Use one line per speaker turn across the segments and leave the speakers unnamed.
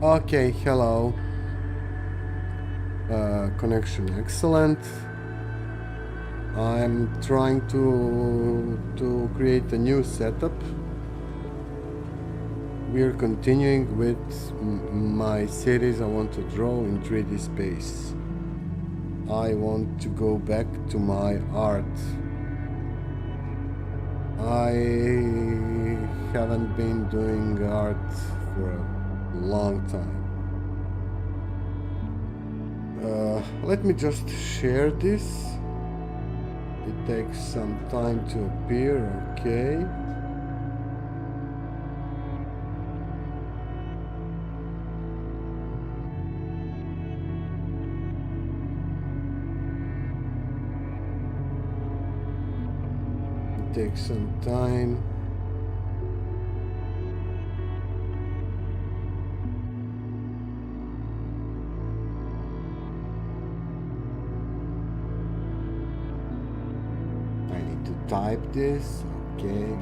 Okay, hello. Connection excellent. I'm trying to create a new setup. We're continuing with my series I want to draw in 3D space. I want to go back to my art. I haven't been doing art for a long time. Let me just share this. It takes some time to appear, okay. It takes some time. I need to type this, okay.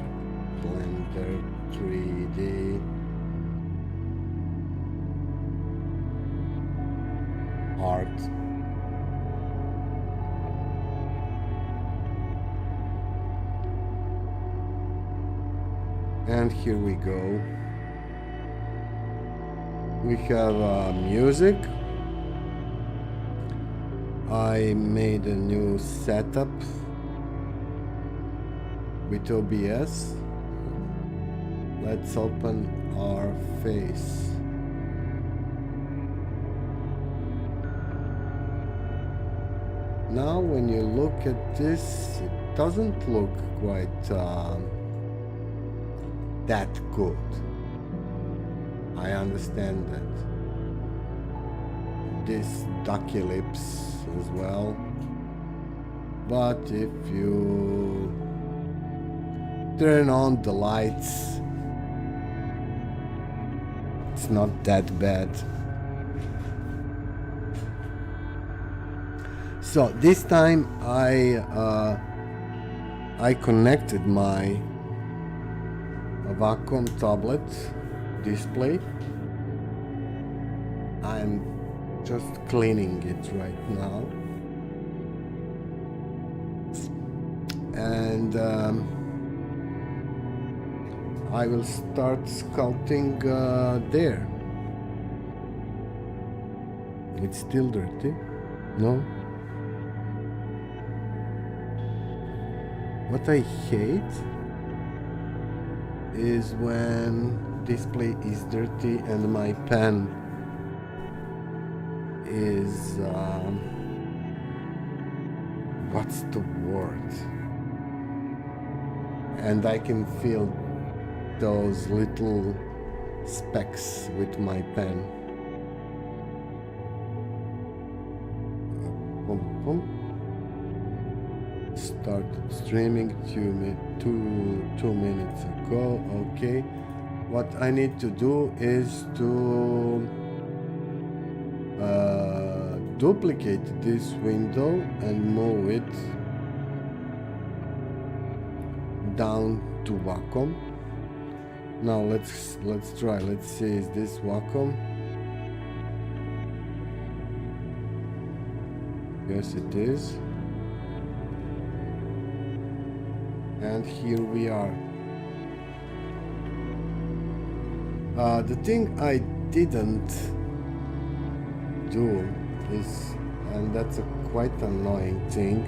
Blender 3D art. And here we go. We have music. I made a new setup with OBS. Let's open our face. Now when you look at this, it doesn't look quite that good. I understand that. This ducky lips as well. But if you turn on the lights, it's not that bad. So this time I connected my Wacom tablet display. I'm just cleaning it right now, and I will start sculpting there. It's still dirty, no? What I hate is when display is dirty and my pen is what's the word? And I can feel those little specks with my pen. Started streaming 2 minutes ago. Okay, what I need to do is to duplicate this window and move it down to Wacom. Now let's try. Let's see, is this Wacom? Yes, it is. And here we are. The thing I didn't do is, and that's a quite annoying thing,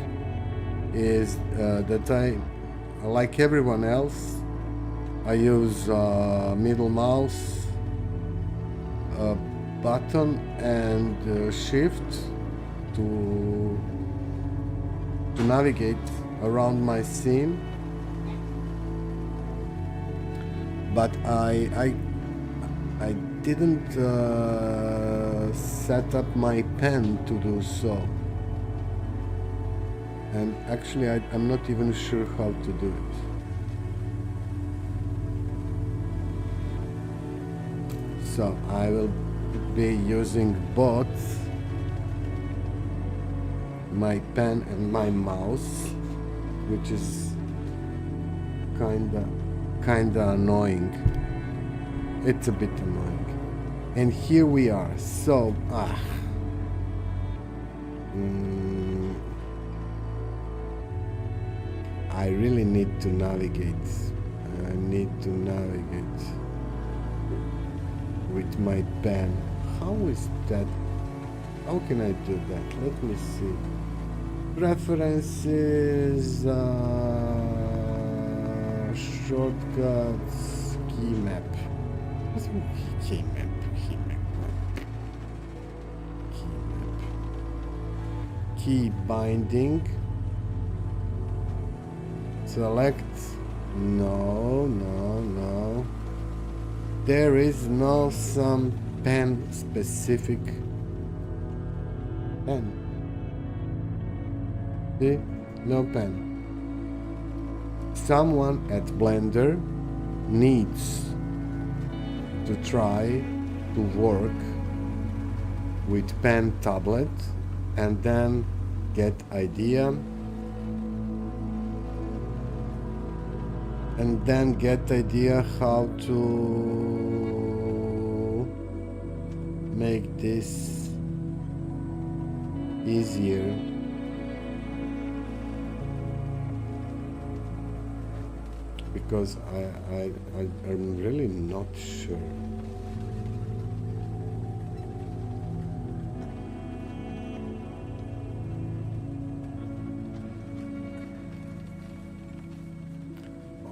is that I, like everyone else, I use middle mouse, button and shift to navigate around my scene. But I didn't set up my pen to do so, and actually I'm not even sure how to do it. So I will be using both my pen and my mouse, which is kinda annoying. It's a bit annoying. And here we are. So, I really need to navigate. I need to navigate with my pen. How is that? How can I do that? Let me see. Preferences, shortcuts, key map. What's key map? Key map. Key map. Key binding. Select. No. There is no some pen specific pen. See? No pen. Someone at Blender needs to try to work with pen tablet and then get idea how to make this easier. Because I'm really not sure.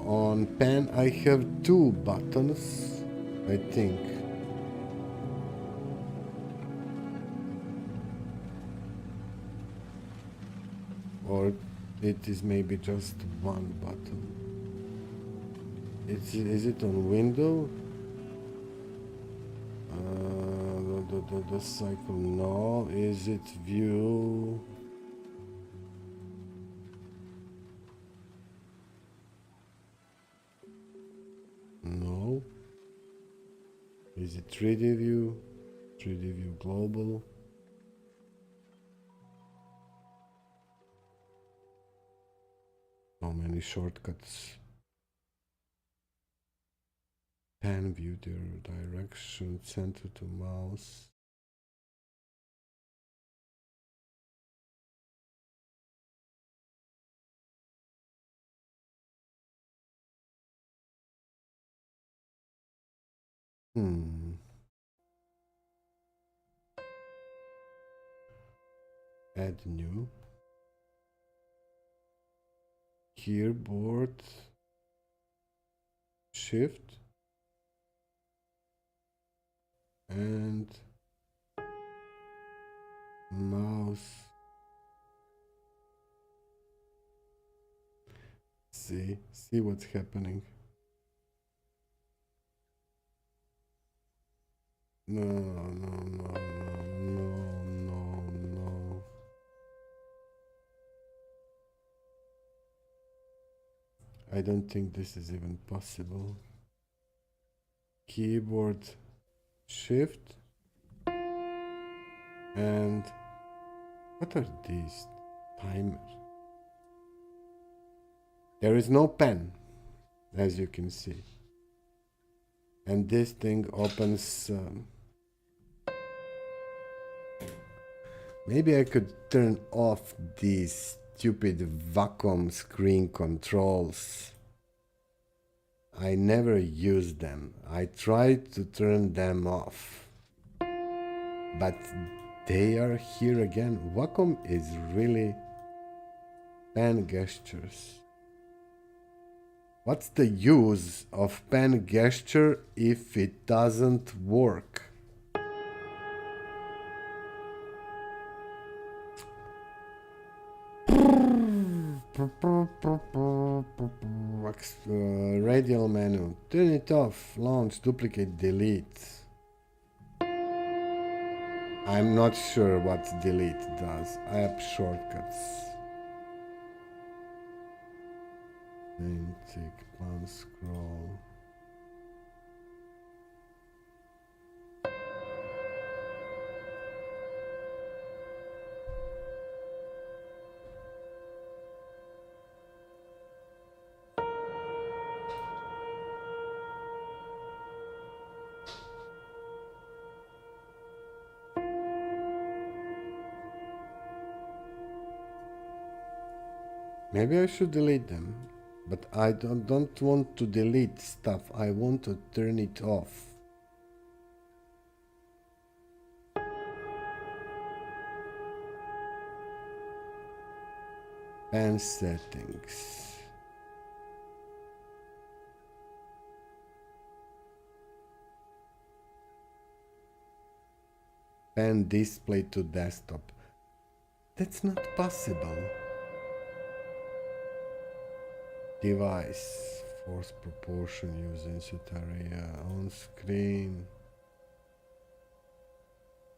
On pen I have 2 buttons, I think. Or it is maybe just 1 button. Is it on window? The cycle, no. Is it view? No. Is it 3D view? 3D view global? So many shortcuts. Pen view direction, center to mouse. Add new. Keyboard. Shift. And mouse. See what's happening. No. I don't think this is even possible. Keyboard shift. And what are these? Timer. There is no pen, as you can see. And this thing opens. Maybe I could turn off these stupid vacuum screen controls. I never use them. I tried to turn them off, but they are here again. Vacuum is really pen gestures. What's the use of pen gesture if it doesn't work? Radial menu. Turn it off. Launch, duplicate, delete. I'm not sure what delete does. App shortcuts. Name, tick, pan, scroll. Maybe I should delete them, but I don't want to delete stuff. I want to turn it off. Pen settings. Pen display to desktop. That's not possible. Device. Force proportion. Use inset area. On screen.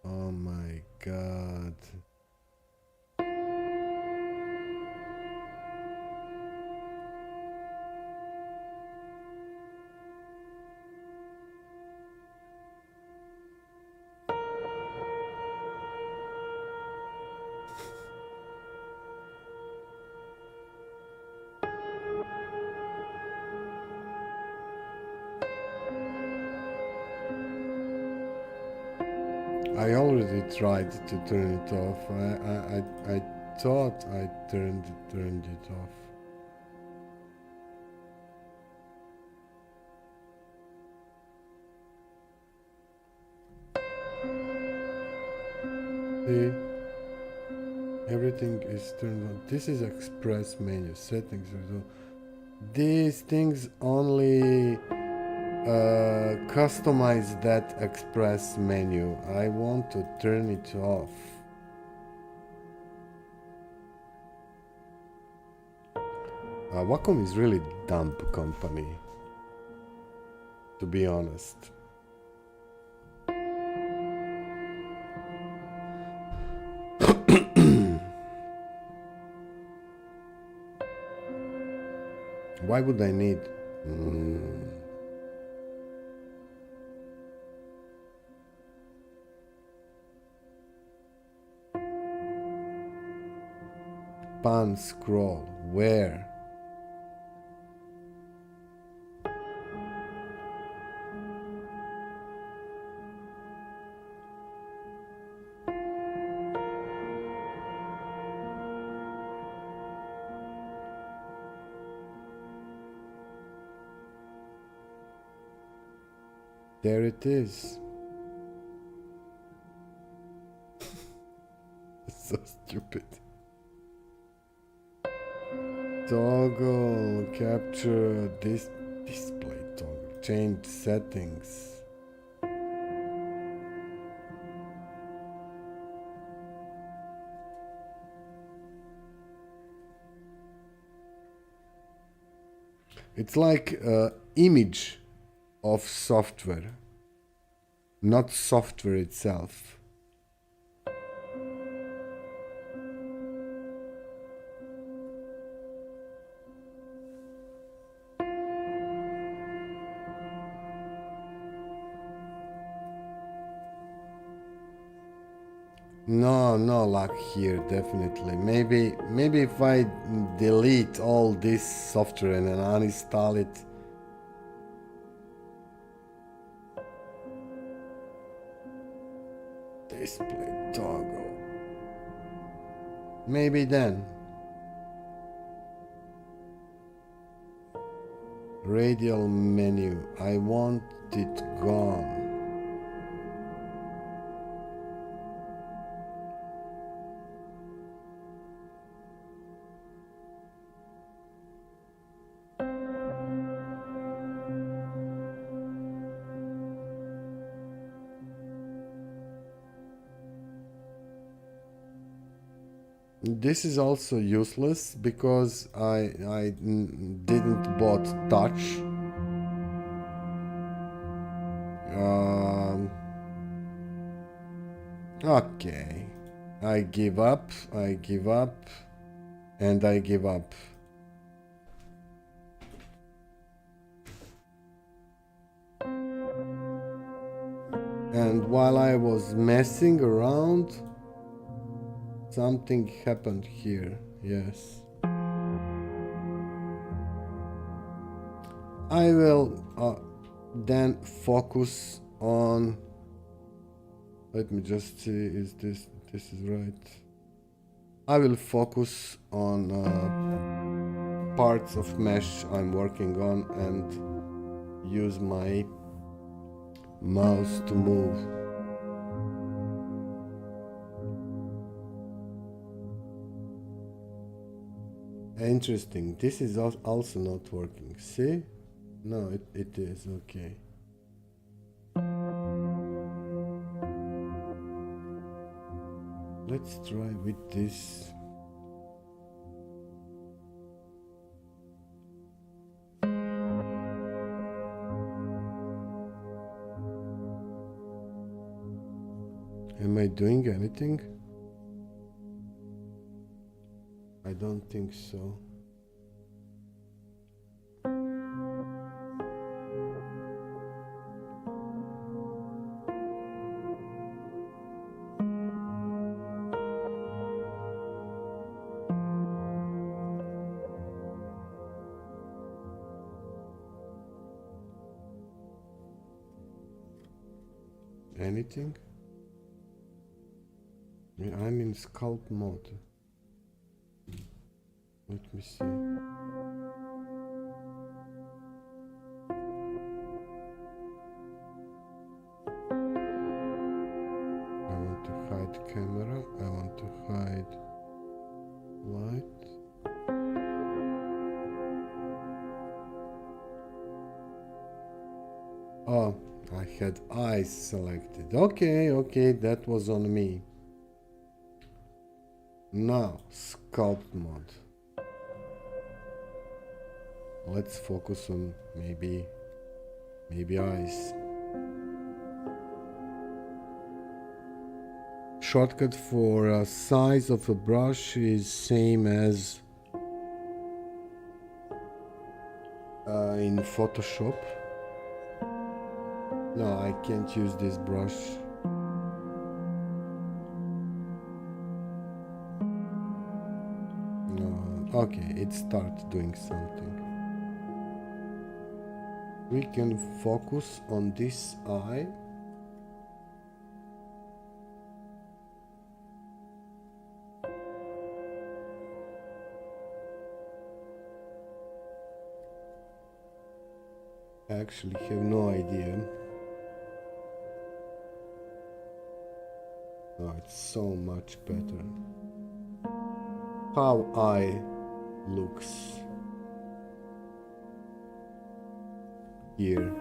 Oh my god. I already tried to turn it off. I thought I turned it off. See? Everything is turned on. This is express menu settings. These things only customize that express menu. I want to turn it off. Wacom is really dumb company, to be honest. Why would I need... Pan scroll. Where? There it is. It's so stupid. Toggle, capture, display toggle, change settings. It's like image of software, not software itself. No luck here, definitely. Maybe if I delete all this software and then uninstall it. Display toggle. Maybe then. Radial menu. I want it gone. This is also useless because I didn't bought touch. Okay, I give up, and I give up. And while I was messing around, something happened here. Yes. I will then focus on... Let me just see, is this is right? I will focus on parts of mesh I'm working on and use my mouse to move. Interesting, this is also not working. See? No, it is, okay. Let's try with this. Am I doing anything? I don't think so. Anything? I'm in sculpt mode. Let me see. I want to hide camera. I want to hide light. Oh, I had eyes selected. Okay, that was on me. Now, sculpt mode. Let's focus on maybe eyes. Shortcut for size of a brush is same as in Photoshop. No, I can't use this brush. No, okay, it starts doing something. We can focus on this eye. I actually have no idea. Oh, it's so much better. How eye looks here.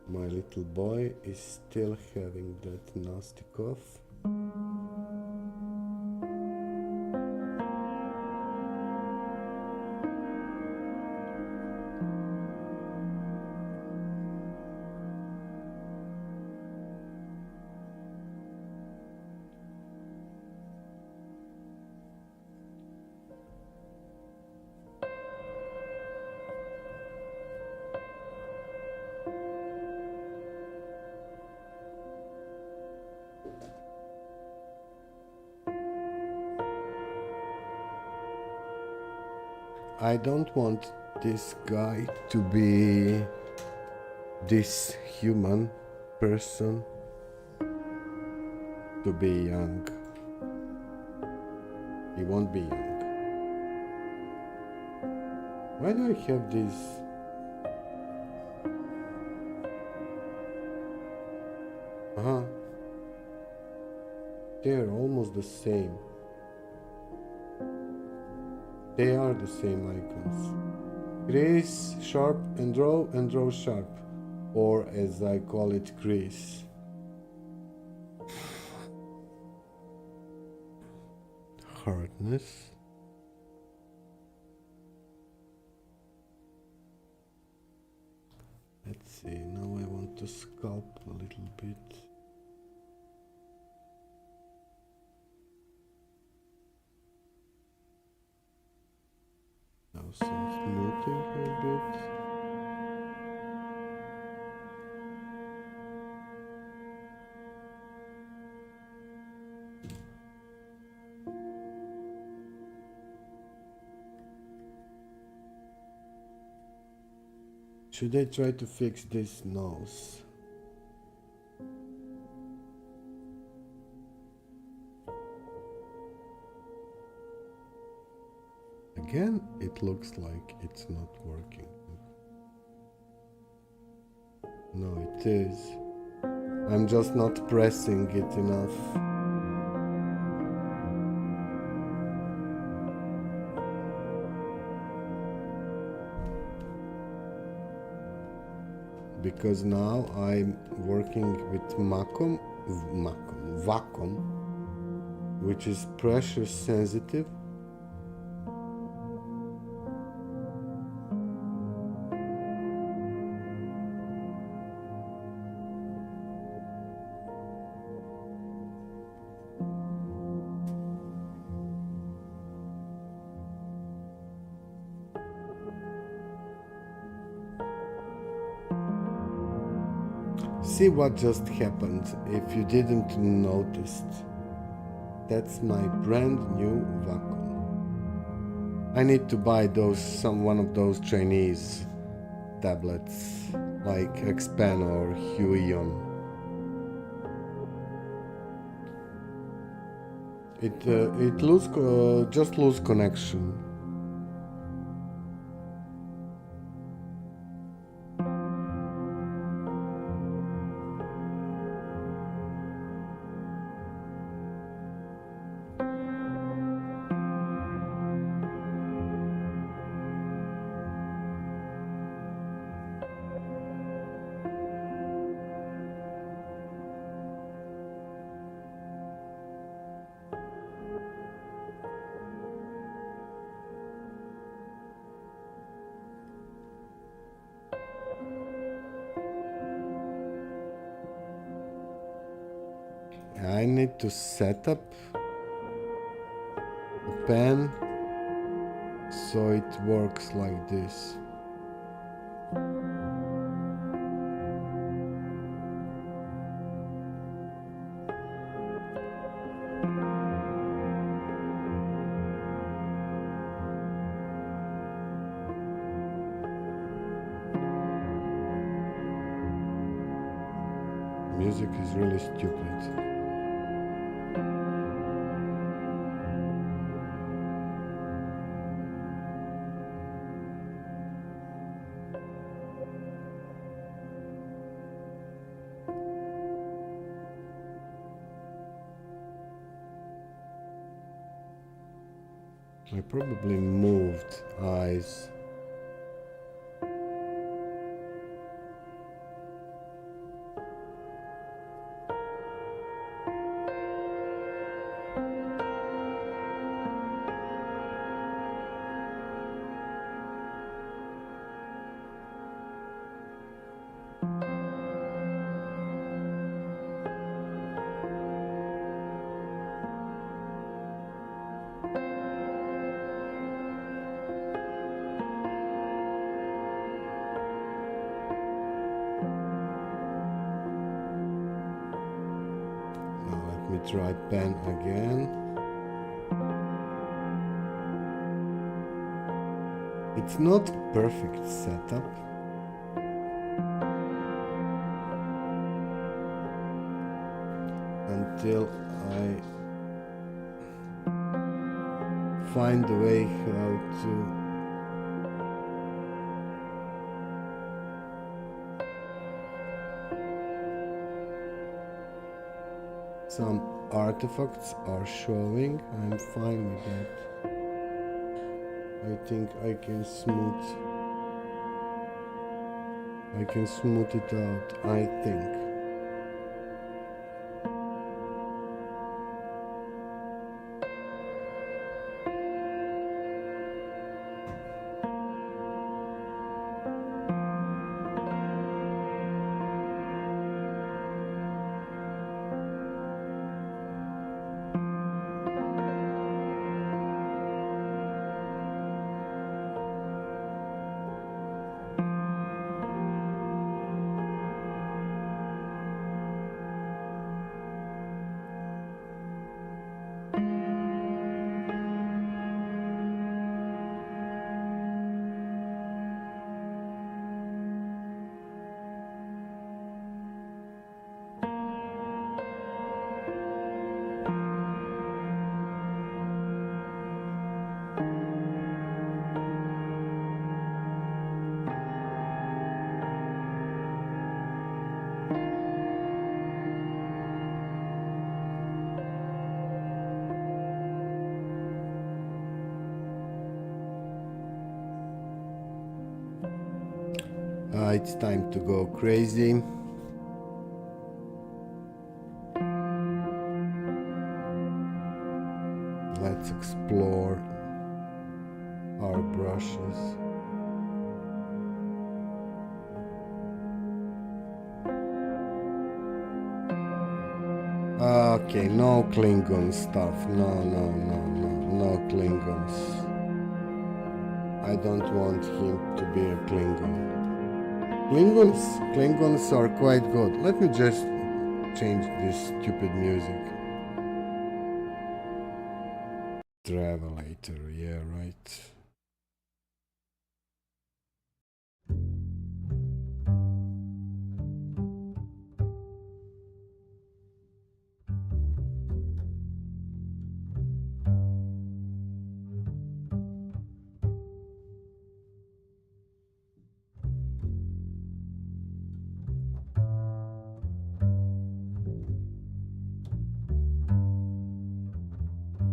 My little boy is still having that nasty cough. I don't want this guy to be this human person to be young. He won't be young. Why do I have this? They're almost the same. They are the same icons. Crease, sharp, and draw sharp. Or as I call it, crease. Hardness. Let's see, now I want to sculpt a little bit. Now some smoothing a bit. Should I try to fix this nose? Again, it looks like it's not working. No, it is. I'm just not pressing it enough. Because now I'm working with vacuum, which is pressure sensitive. See what just happened if you didn't notice. That's my brand new vacuum. I need to buy one of those Chinese tablets like Xpan or Huion. It just lose connection. I need to set up a pen so it works like this. Music is really stupid. I probably moved eyes. Try pen again. It's not perfect setup. Until I find a way how to some artifacts are showing. I'm fine with that. I think I can smooth it out, I think. it's time to go crazy. Let's explore our brushes. Okay, no Klingon stuff. No Klingons. I don't want him to be a Klingon. Klingons are quite good. Let me just change this stupid music. Travelator, yeah, right.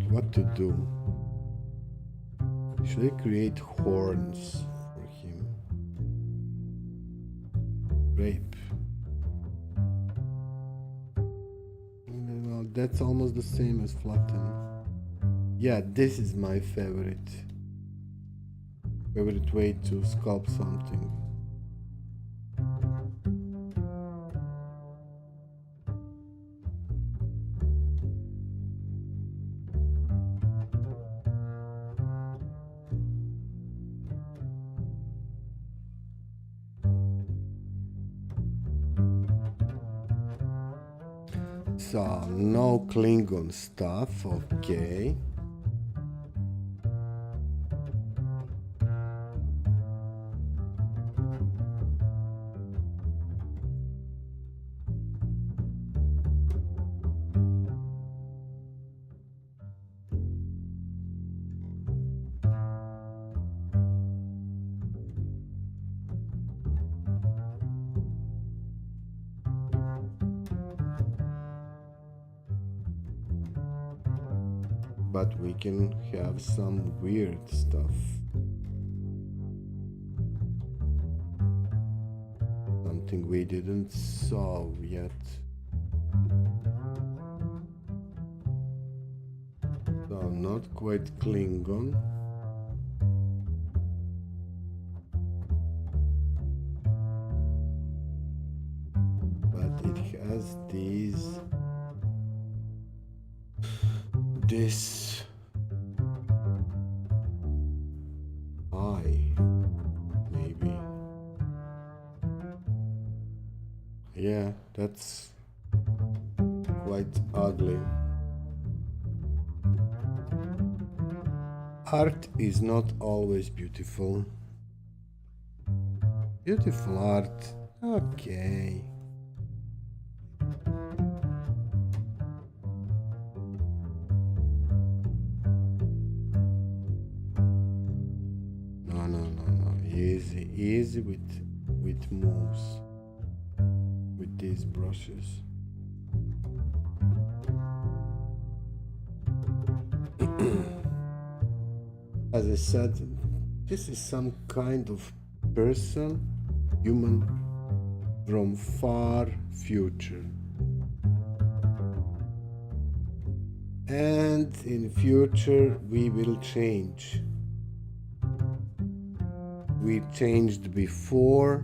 What to do? Should I create horns for him? Rape. Well, that's almost the same as flatten. Yeah, this is my favorite way to sculpt something. So, no Klingon stuff, okay. But we can have some weird stuff. Something we didn't solve yet. So not quite Klingon. But it has this eye, maybe. Yeah, that's quite ugly. Art is not always beautiful. Beautiful art, okay. No. Easy with moves. With these brushes. As I said, this is some kind of person, human from far future. And in future we will change. We changed before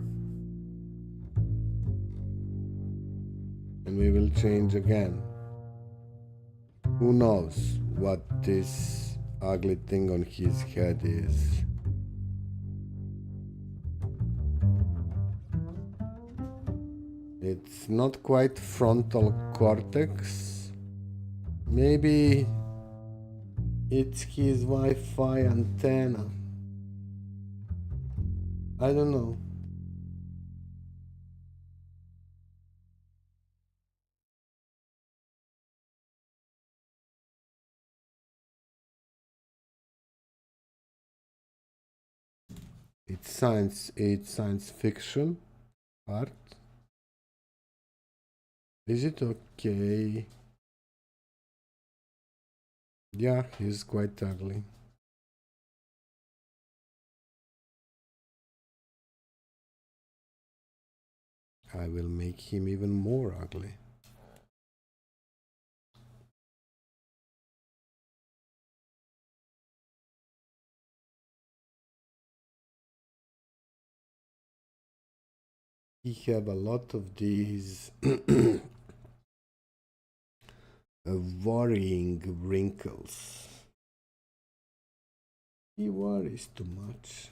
and we will change again. Who knows what this ugly thing on his head is? It's not quite frontal cortex. Maybe it's his Wi-Fi antenna. I don't know. It's science fiction art. Is it okay? Yeah, he's quite ugly. I will make him even more ugly. He have a lot of these worrying wrinkles. He worries too much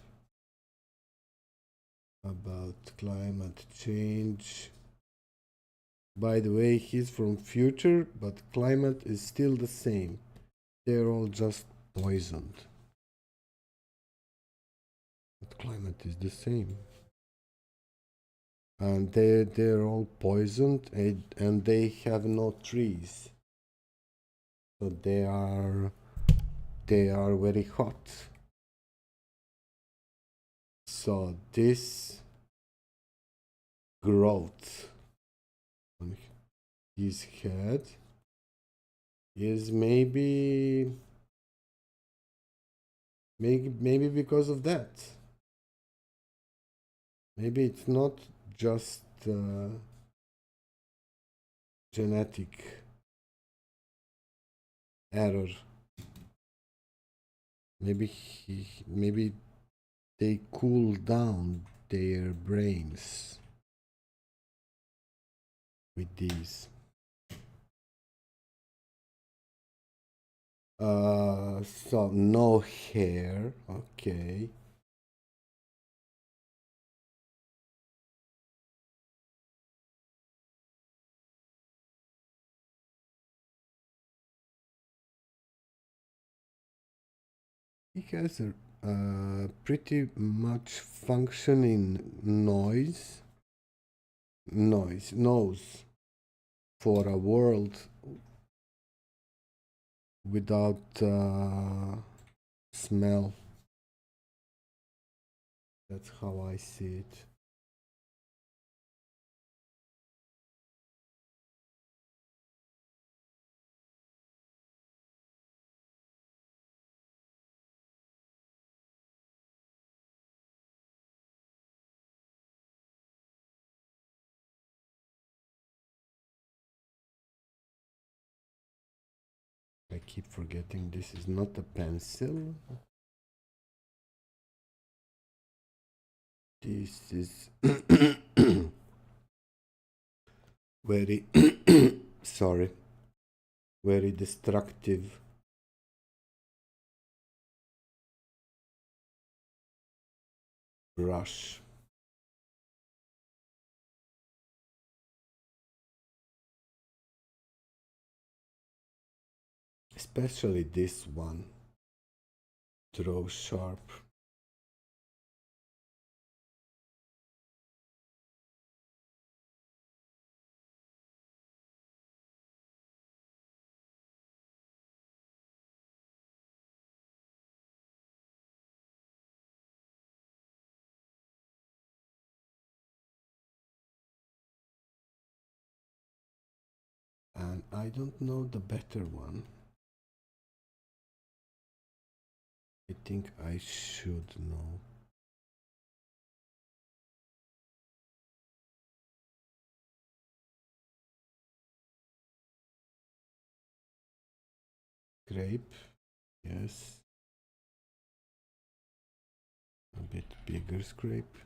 about climate change. By the way, he's from future, but climate is still the same. They're all just poisoned. But climate is the same. And they're all poisoned, and they have no trees. So they are very hot. So this growth on his head is maybe because of that. Maybe it's not just genetic error. Maybe they cool down their brains with these. So no hair, okay. He has a pretty much functioning nose for a world without smell. That's how I see it. I keep forgetting this is not a pencil. This is very sorry, very destructive brush. Especially this one. Draw sharp. And I don't know the better one. I think I should know. Scrape, yes. A bit bigger scrape.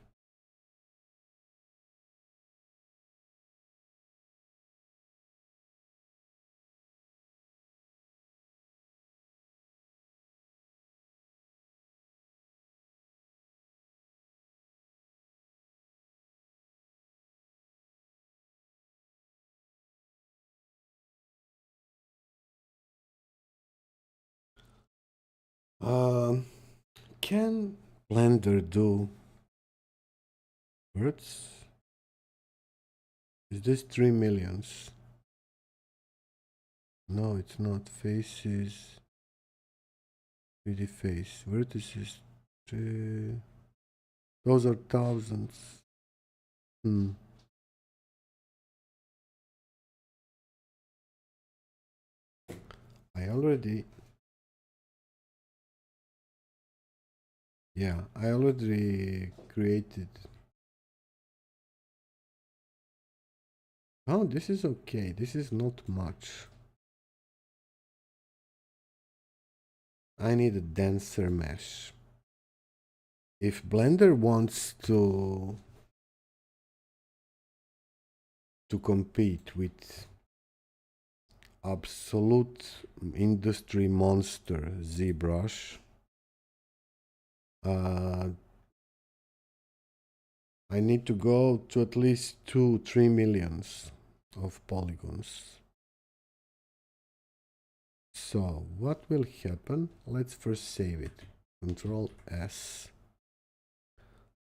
Can Blender do words? Is this 3 millions? No, it's not. Faces. 3D face. Vertices. Those are thousands. I already. Yeah, I already created Oh, this is okay. This is not much. I need a denser mesh. If Blender wants to compete with absolute industry monster ZBrush, I need to go to at least 2-3 millions of polygons. So what will happen? Let's first save it. Control S.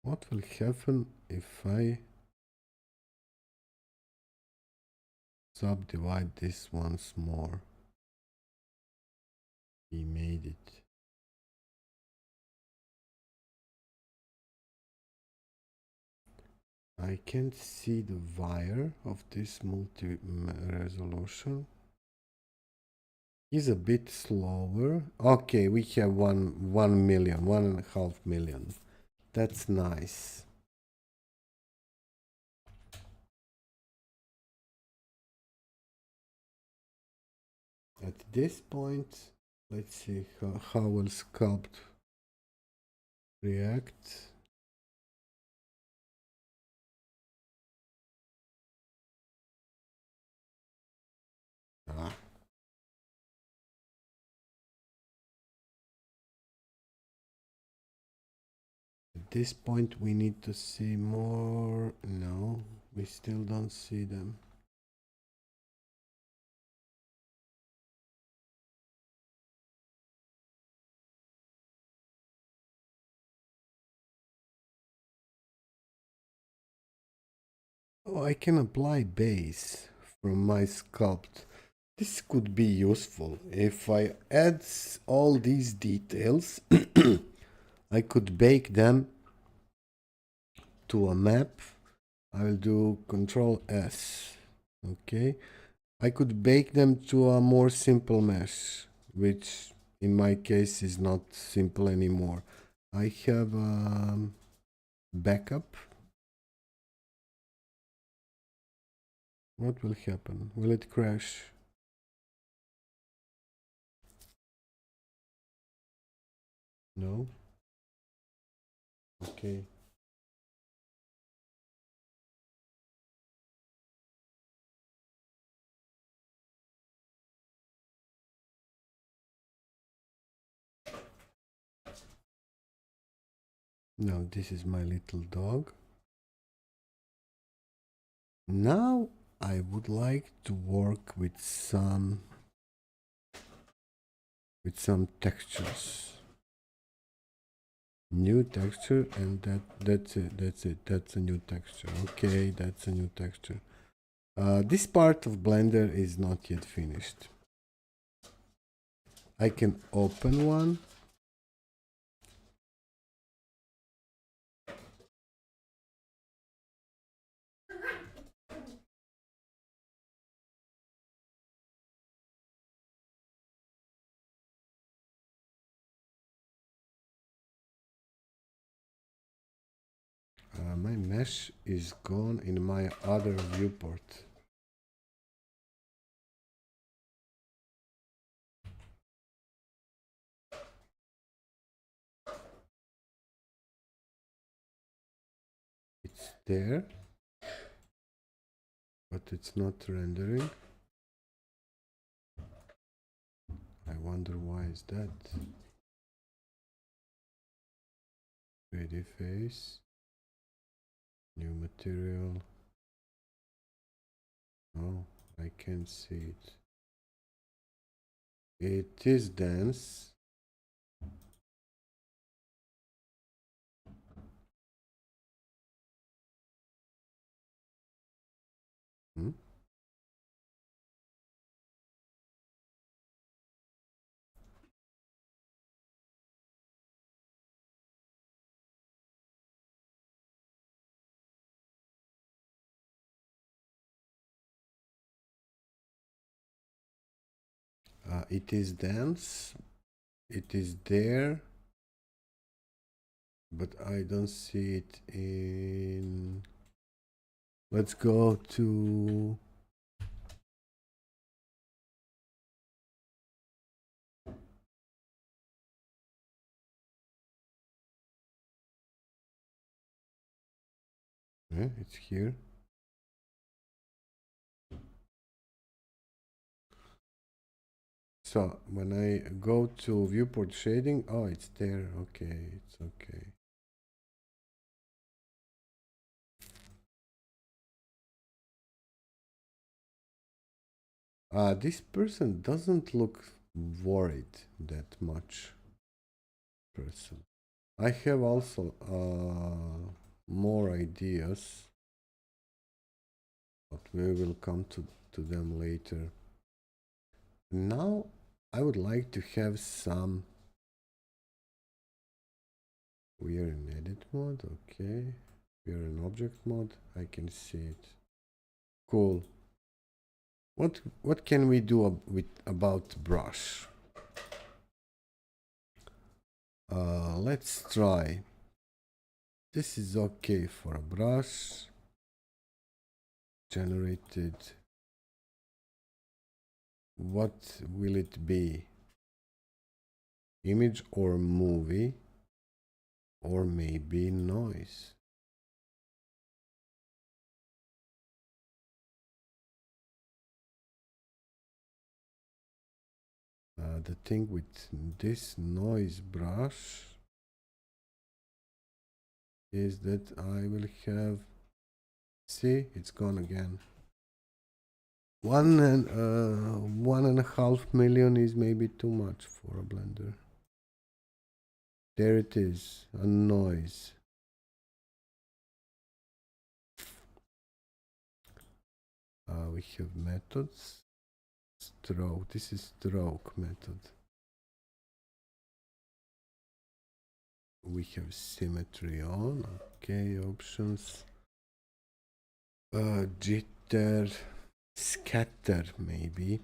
What will happen if I subdivide this once more? He made it. I can't see the wire of this multi-resolution. He's a bit slower. Okay, we have 1 million, 1.5 million. That's nice. At this point, let's see how will sculpt react. Ah. At this point, we need to see more. No, we still don't see them. Oh, I can apply base from my sculpt. This could be useful. If I add all these details, I could bake them to a map. I will do Control S. Okay. I could bake them to a more simple mesh, which in my case is not simple anymore. I have a backup. What will happen? Will it crash? No? Okay. Now this is my little dog. Now I would like to work with some textures. New texture, and that's it. That's a new texture. Okay, that's a new texture. This part of Blender is not yet finished. I can open one. My mesh is gone in my other viewport. It's there, but it's not rendering. I wonder why is that. 3D face, new material. Oh, I can't see it. It is dense. Hmm? It is dense. It is there, but I don't see it in. Let's go to Yeah, it's here. So when I go to viewport shading, oh, it's there. Okay, it's okay. This person doesn't look worried that much. Person. I have also more ideas, but we will come to them later. Now I would like to have some. We are in edit mode, okay. We are in object mode. I can see it. Cool. What can we do about brush? Let's try. This is okay for a brush. Generated. What will it be? Image or movie? Or maybe noise? The thing with this noise brush is that I will have, see, it's gone again. 1.5 million is maybe too much for a blender. There it is, a noise. We have methods. Stroke, this is stroke method. We have symmetry on, okay, options. Jitter, scatter maybe.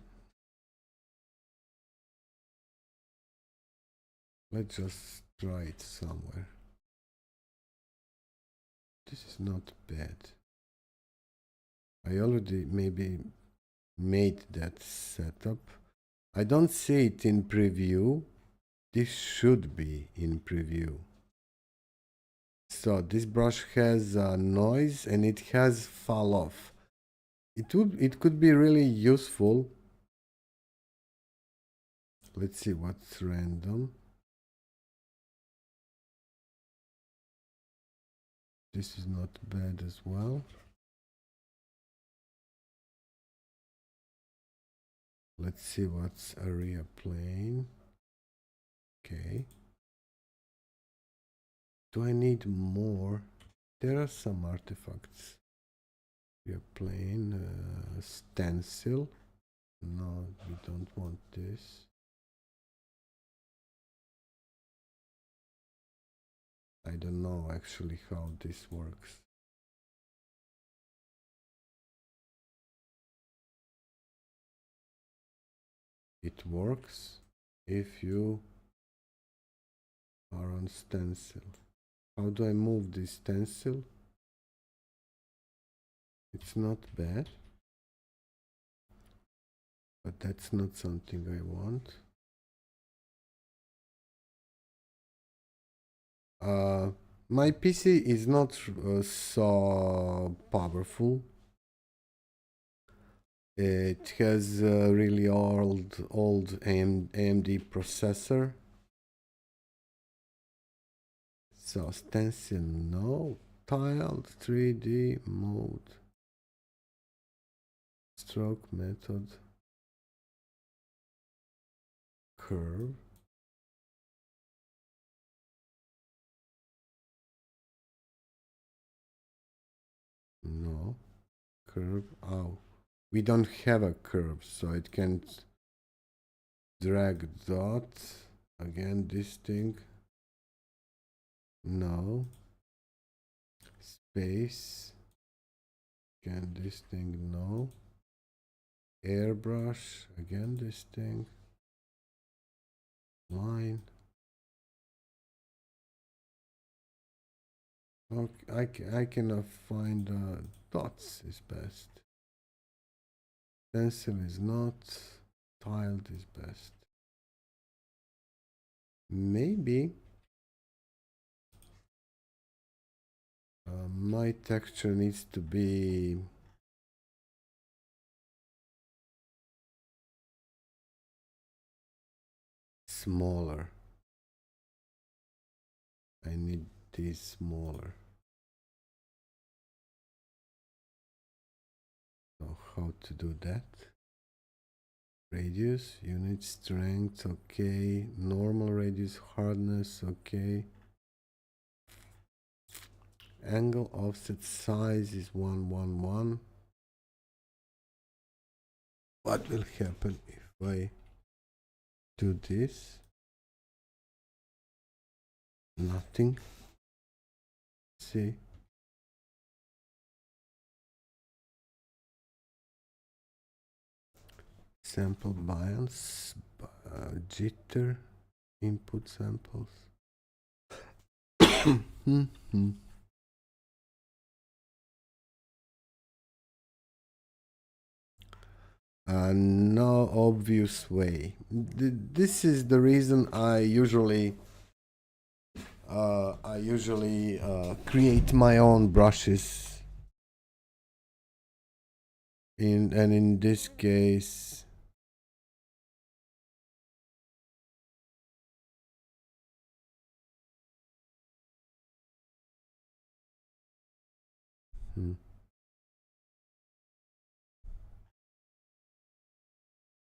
Let's just try it somewhere. This is not bad. I already maybe made that setup. I don't see it in preview. This should be in preview. So this brush has noise and it has fall off. It could be really useful. Let's see what's random. This is not bad as well. Let's see what's area plane. Okay. Do I need more? There are some artifacts. Area plane, stencil. No, we don't want this. I don't know actually how this works. It works if you are on stencil. How do I move this stencil? It's not bad, but that's not something I want. My PC is not so powerful. It has a really old AMD processor. So stencil, no. Tiled 3D mode. Stroke method. Curve. No. Curve. Oh. We don't have a curve, so it can't drag dot. Again, this thing. No. Space. Again, this thing, no. Airbrush. Again, this thing. Line. Okay, I cannot find dots is best. Pencil is not. Tiled is best. Maybe My texture needs to be smaller. I need this smaller. So how to do that? Radius, unit strength, okay. Normal radius, hardness, okay. Angle offset size is 111. What will happen if I do this? Nothing. See. Sample bias, jitter, input samples. No obvious way. This is the reason I usually create my own brushes. In this case,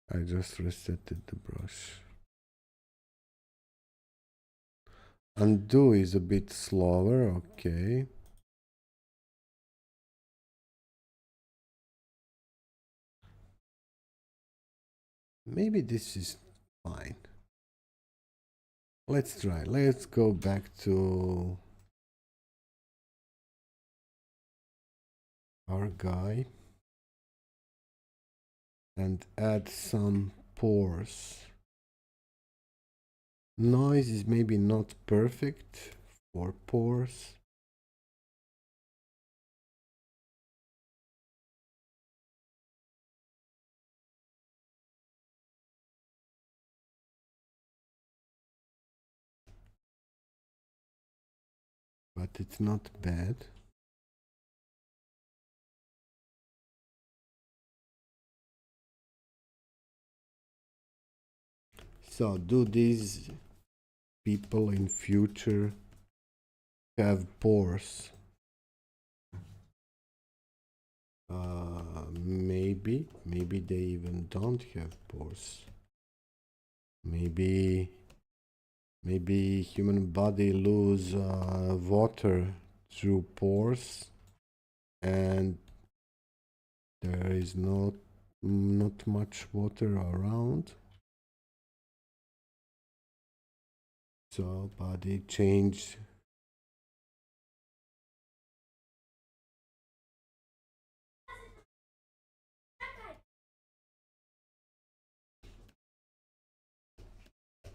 I just resetted the brush. Undo is a bit slower, okay. Maybe this is fine. Let's try. Let's go back to our guy and add some pores. Noise is maybe not perfect for pores. But it's not bad. So do these people in future have pores? Maybe they even don't have pores. Maybe human body lose water through pores, and there is not much water around. So body change.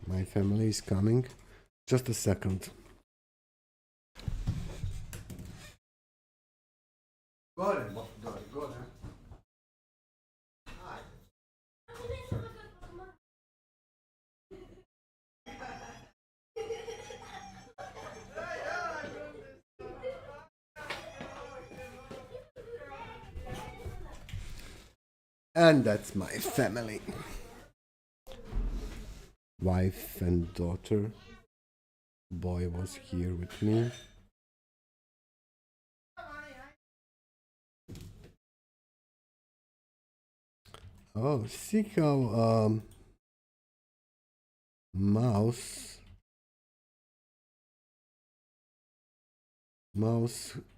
My family is coming. Just a second. And that's my family. Wife and daughter. Boy was here with me. Oh, see how mouse,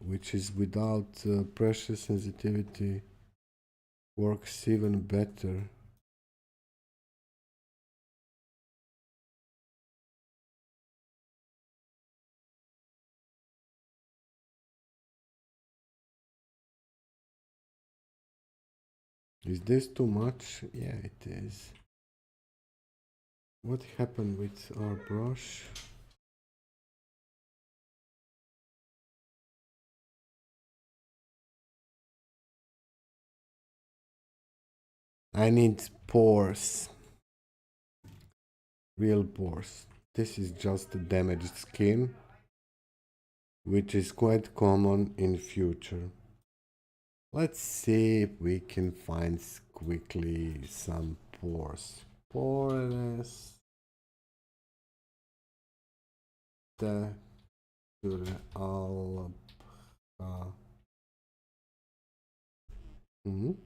which is without pressure sensitivity, works even better. Is this too much? Yeah, it is. What happened with our brush? I need pores. Real pores. This is just damaged skin. which is quite common in future. Let's see if we can find quickly some pores. Pores all. Mhm.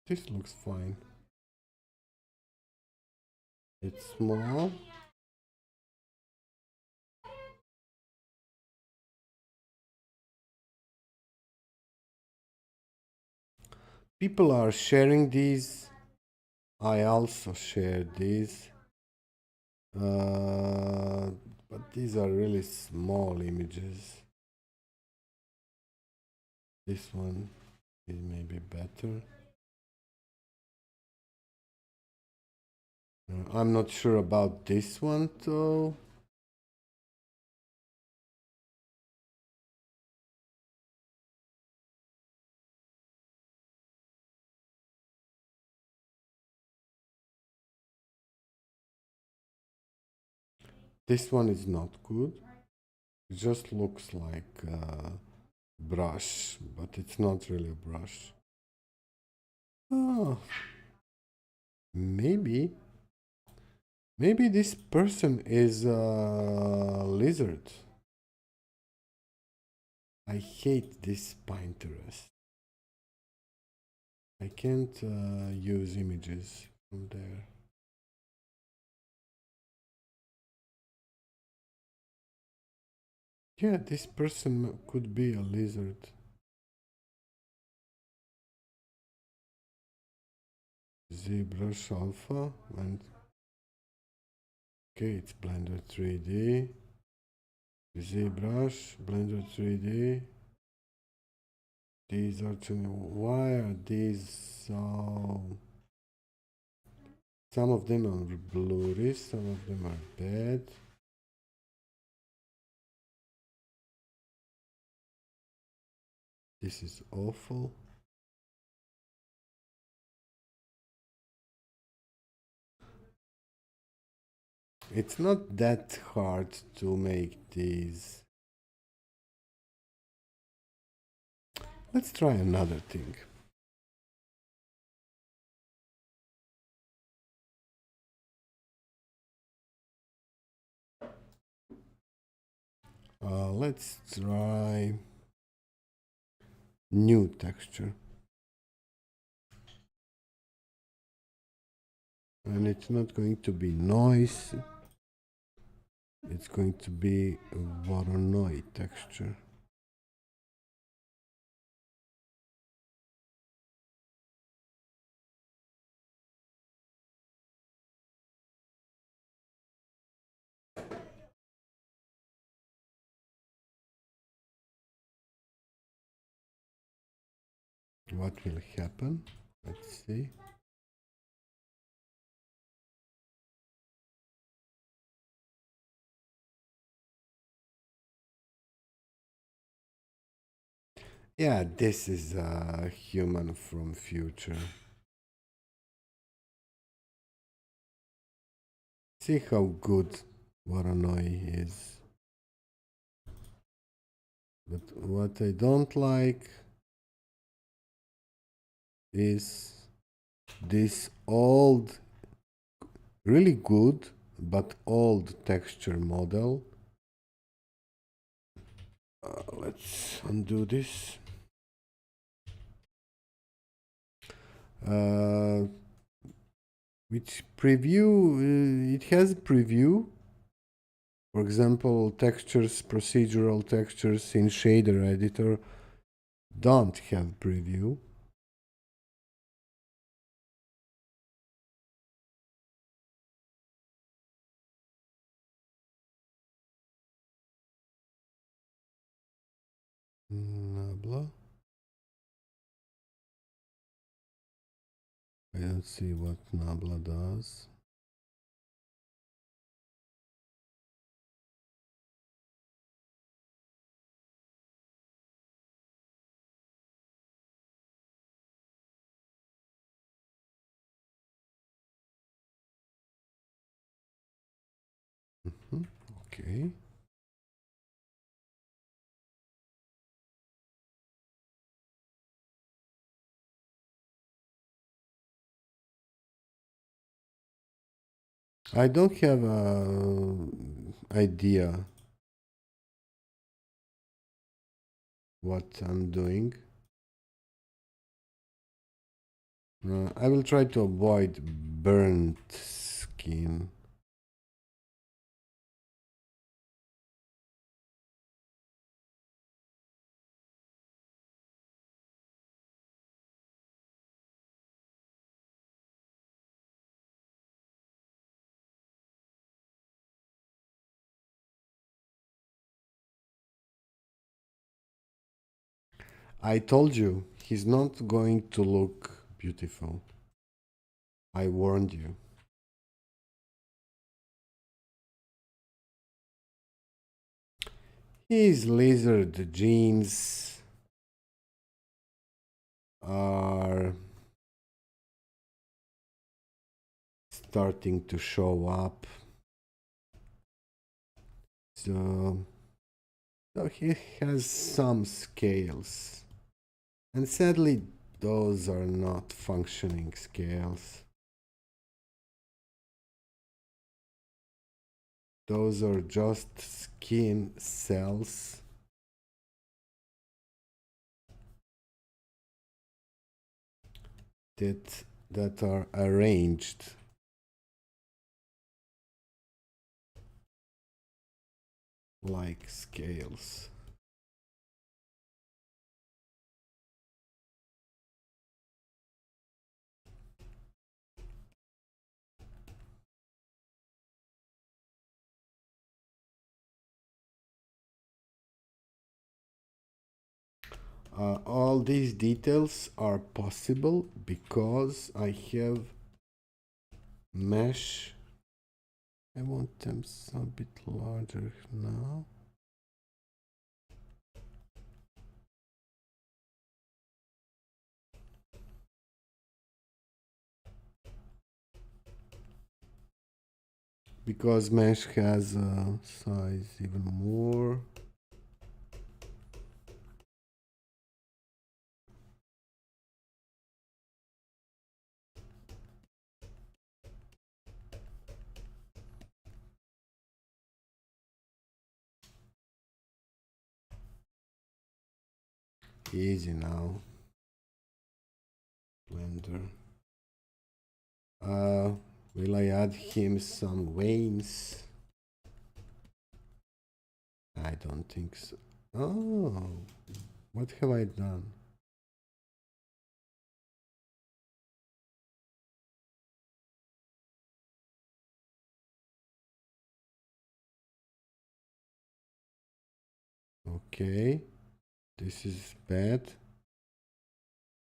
This looks fine. It's small. People are sharing these. I also share these. But these are really small images. This one is maybe better. I'm not sure about this one though. This one is not good. It just looks like a brush, but it's not really a brush. Oh, maybe. Maybe this person is a lizard. I hate this Pinterest. I can't use images from there. Yeah, this person could be a lizard. ZBrush Alpha and okay, it's Blender 3D. ZBrush, Blender 3D. These are why are these so? Some of them are blurry, some of them are bad. This is awful. It's not that hard to make these. Let's try another thing. Let's try new texture. And it's not going to be noise. It's going to be a Voronoi texture. What will happen? Let's see. Yeah, this is a human from future. See how good Voronoi is. But what I don't like is this old, really good, but old texture model. Let's undo this. Which preview, it has preview. For example, textures, procedural textures in shader editor don't have preview. Nabla. I don't see what Nabla does. Okay. I don't have a idea what I'm doing. I will try to avoid burnt skin. I told you, he's not going to look beautiful. I warned you. His lizard jeans are starting to show up. So he has some scales. And sadly, those are not functioning scales. Those are just skin cells. That are arranged like scales. All these details are possible because I have mesh. I want them a bit larger now. Because mesh has a size even more. Easy now. Blender. Will I add him some veins? I don't think so. Oh, what have I done? Okay, this is bad.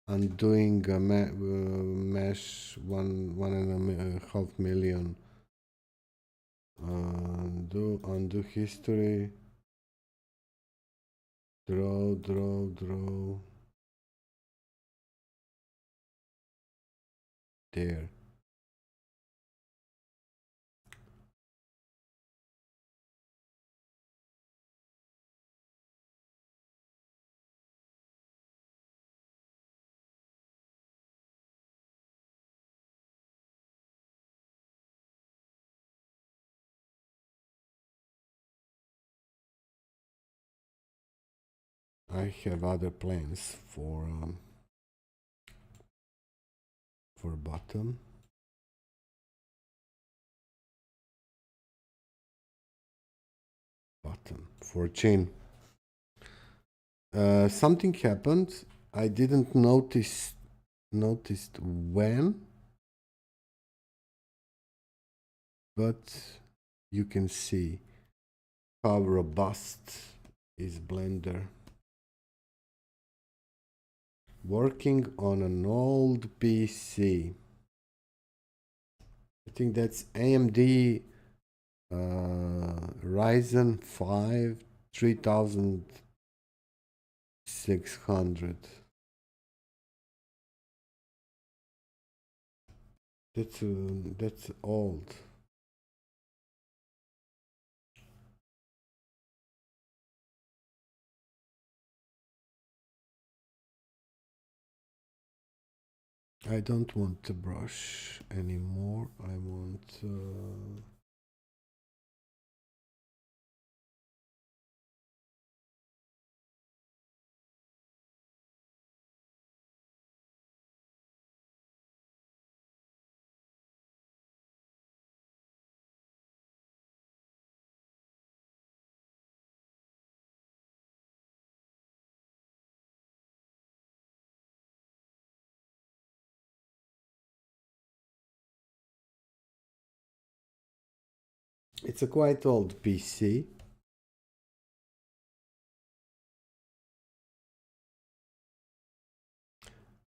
Undoing a mesh 1.5 million. Undo history. Draw. There. I have other plans for bottom. Bottom for chin. Something happened. I didn't noticed when, but you can see how robust is Blender. Working on an old PC. I think that's AMD Ryzen 5 3600. That's old. I don't want the brush anymore. I want it's a quite old PC.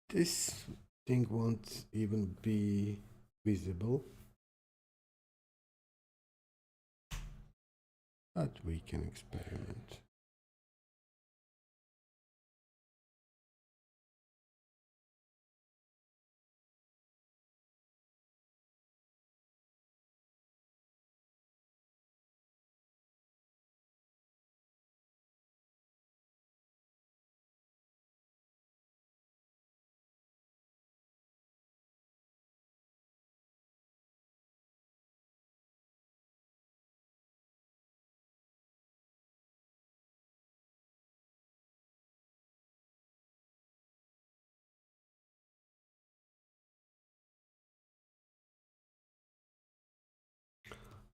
This thing won't even be visible, but we can experiment.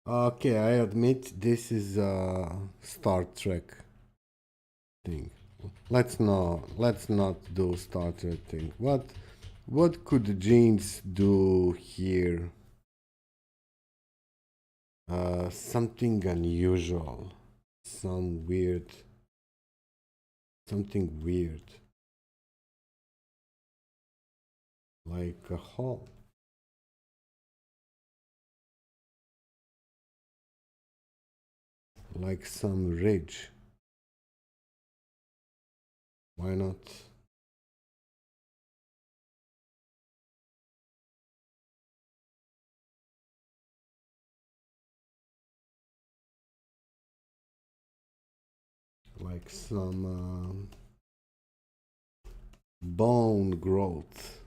Okay, I admit this is a Star Trek thing. Let's not do Star Trek thing. What could the genes do here? Something unusual. Something weird. Like a hole. Like some ridge. Why not? Like some bone growth.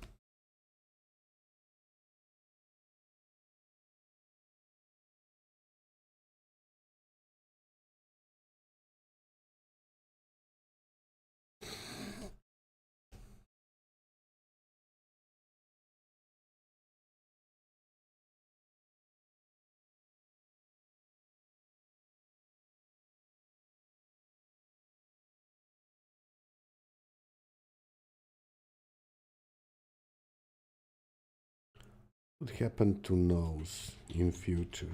What happened to nose in future?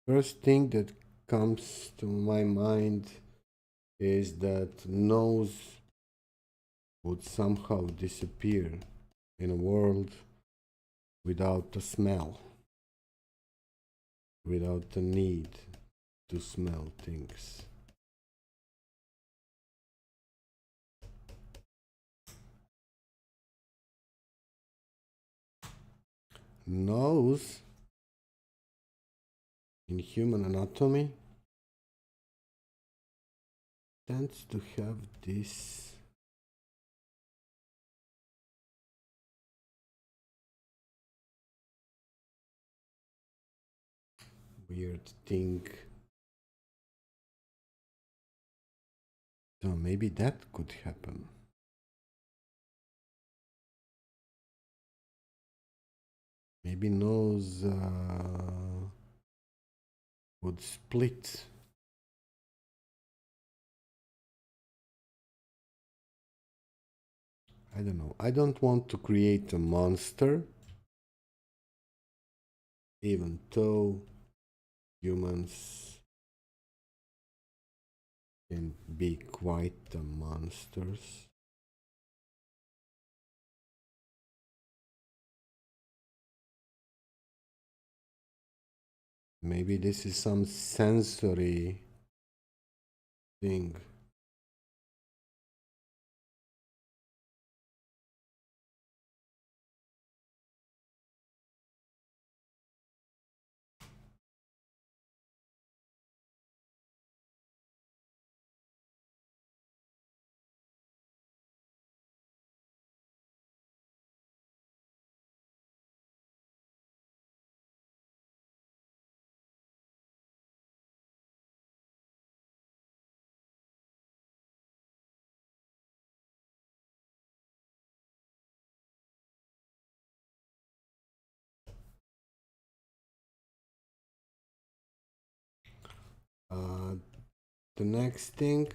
First thing that comes to my mind is that nose would somehow disappear in a world without a smell, without the need to smell things. Nose in human anatomy tends to have this weird thing. So maybe that could happen. Maybe nose would split. I don't know. I don't want to create a monster, even though humans can be quite the monsters. Maybe this is some sensory thing. The next thing,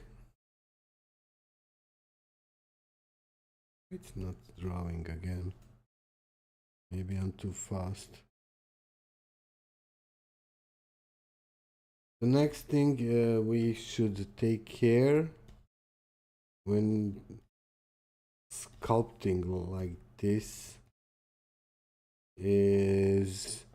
it's not drawing again. Maybe I'm too fast. The next thing we should take care when sculpting like this is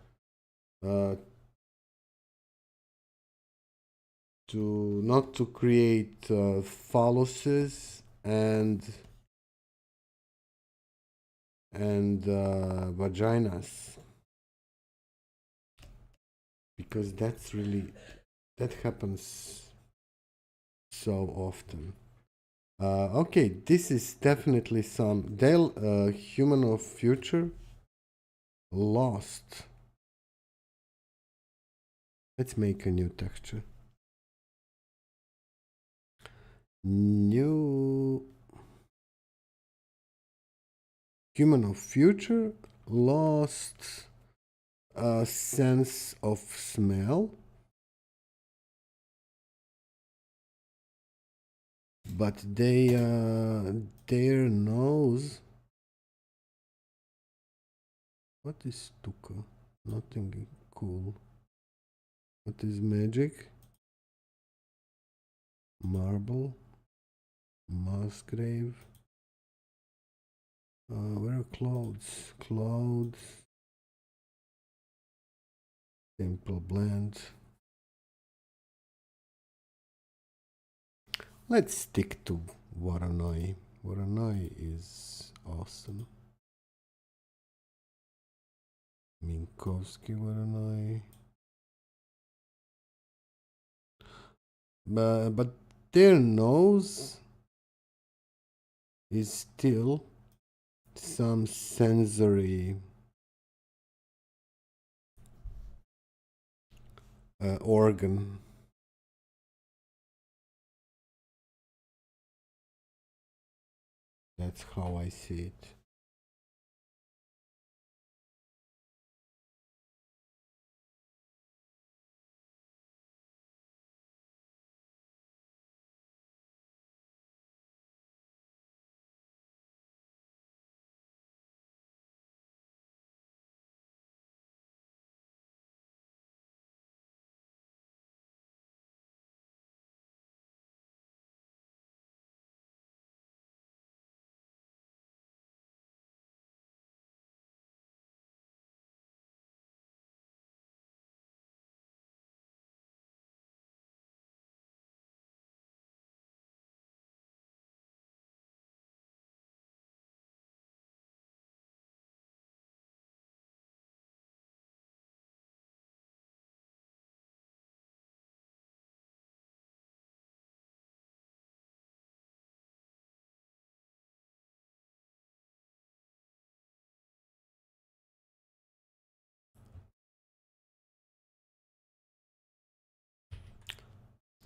to not to create phalluses and vaginas, because that happens so often. Okay, this is definitely some human of future lost. Let's make a new texture. New human of future lost a sense of smell, but their nose. What is stucco? Nothing cool. What is magic? Marble. Musgrave. Where are clouds? Clouds. Simple blend. Let's stick to Voronoi. Voronoi is awesome. Minkowski Voronoi. But their nose is still some sensory organ. That's how I see it.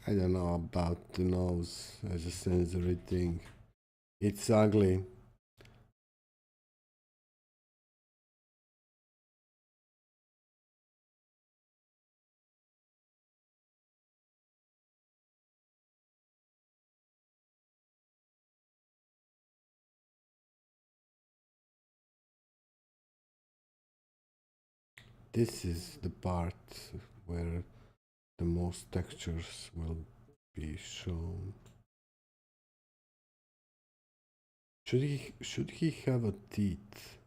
I don't know about the nose as a sensory thing. It's ugly. This is the part where the most textures will be shown. Should he have a teeth?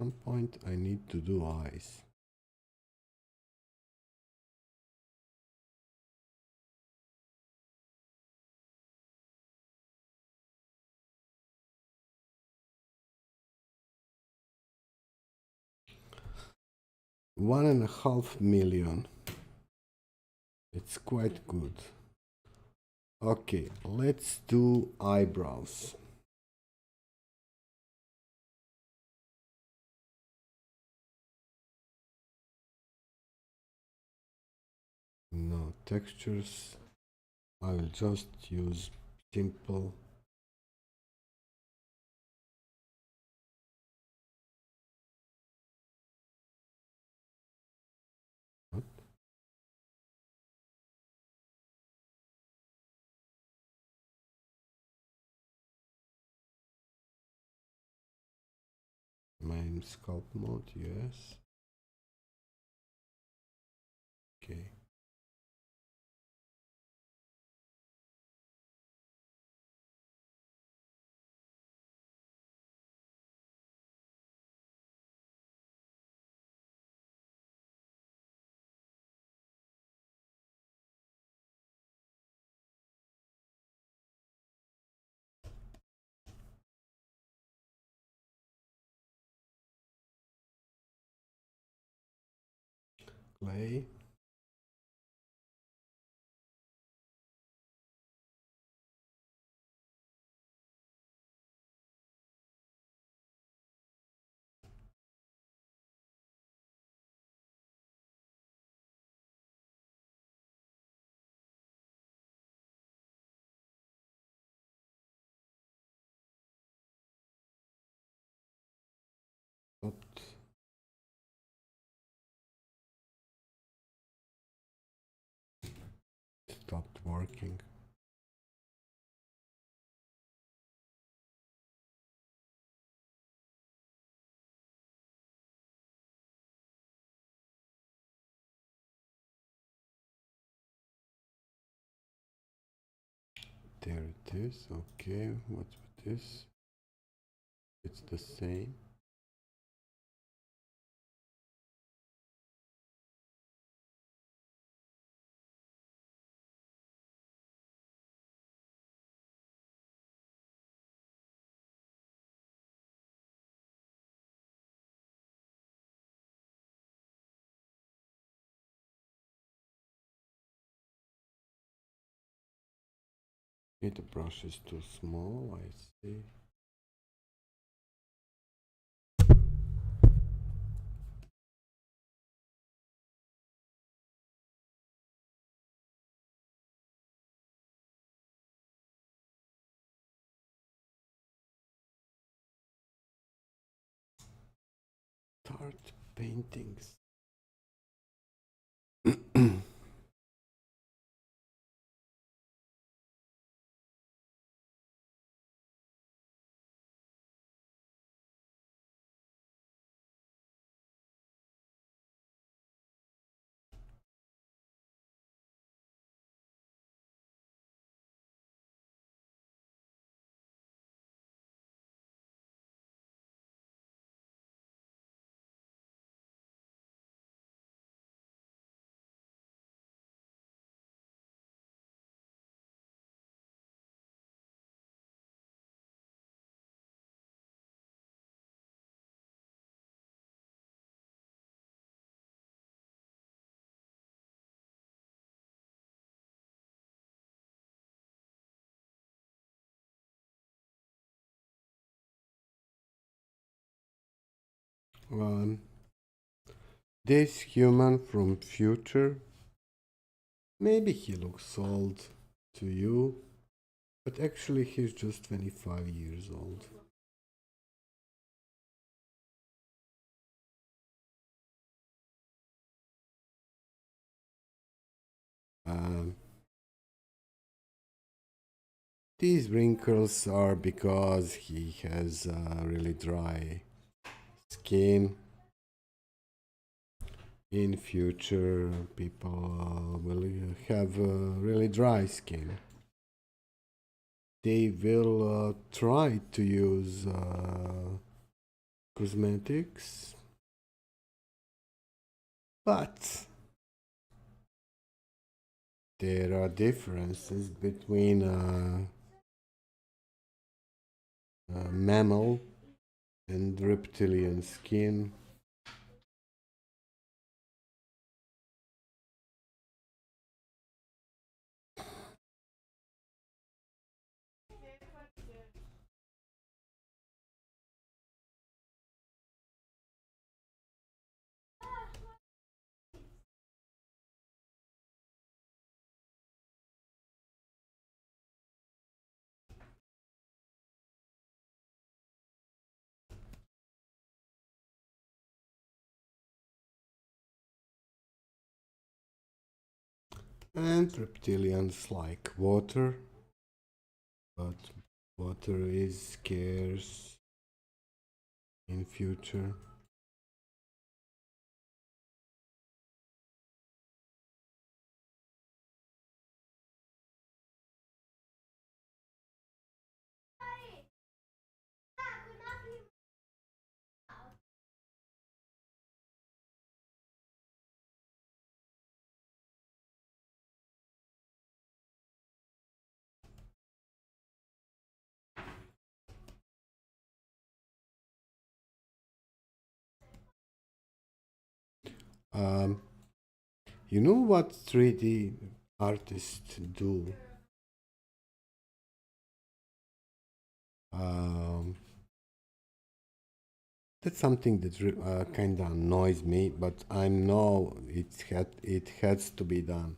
At some point I need to do eyes. $1.5 million. It's quite good. Okay, let's do eyebrows. No textures. I will just use simple game sculpt mode, yes. Okay. Play. Stopped. Stopped working. There it is. Okay, what's with this? It's the same. Okay, the brush is too small, I see. Start paintings. Um, this human from future, maybe he looks old to you, but actually he's just 25 years old. Um, these wrinkles are because he has really dry skin. In future, people will have really dry skin. They will try to use cosmetics, but there are differences between mammal and reptilian skin. And reptilians like water, but water is scarce. in future. Um, you know what 3D artists do? Um, that's something that kind of annoys me, but I know it has to be done.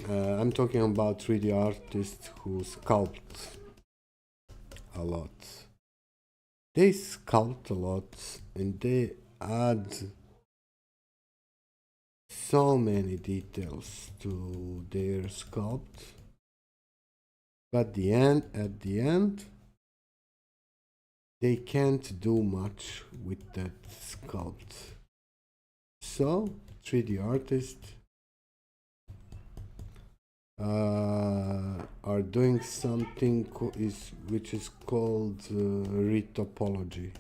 I'm talking about 3D artists who sculpt a lot. They sculpt a lot and they add so many details to their sculpt. But at the end, they can't do much with that sculpt. So 3D artists are doing something which is called retopology.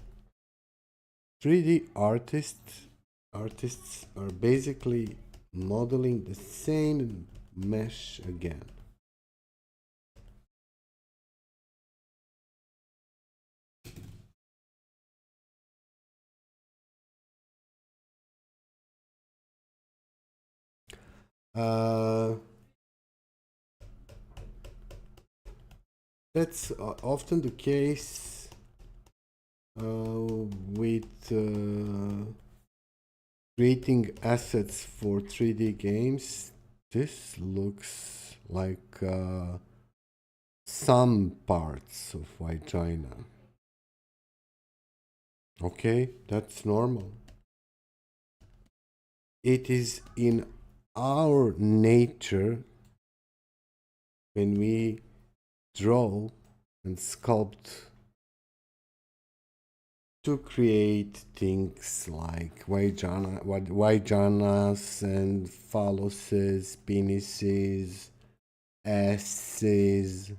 3D artists are basically modeling the same mesh again. That's often the case with creating assets for 3D games. This looks like some parts of vagina. Okay, that's normal. It is in our nature when we draw and sculpt to create things like vaginas and phalluses, penises, asses.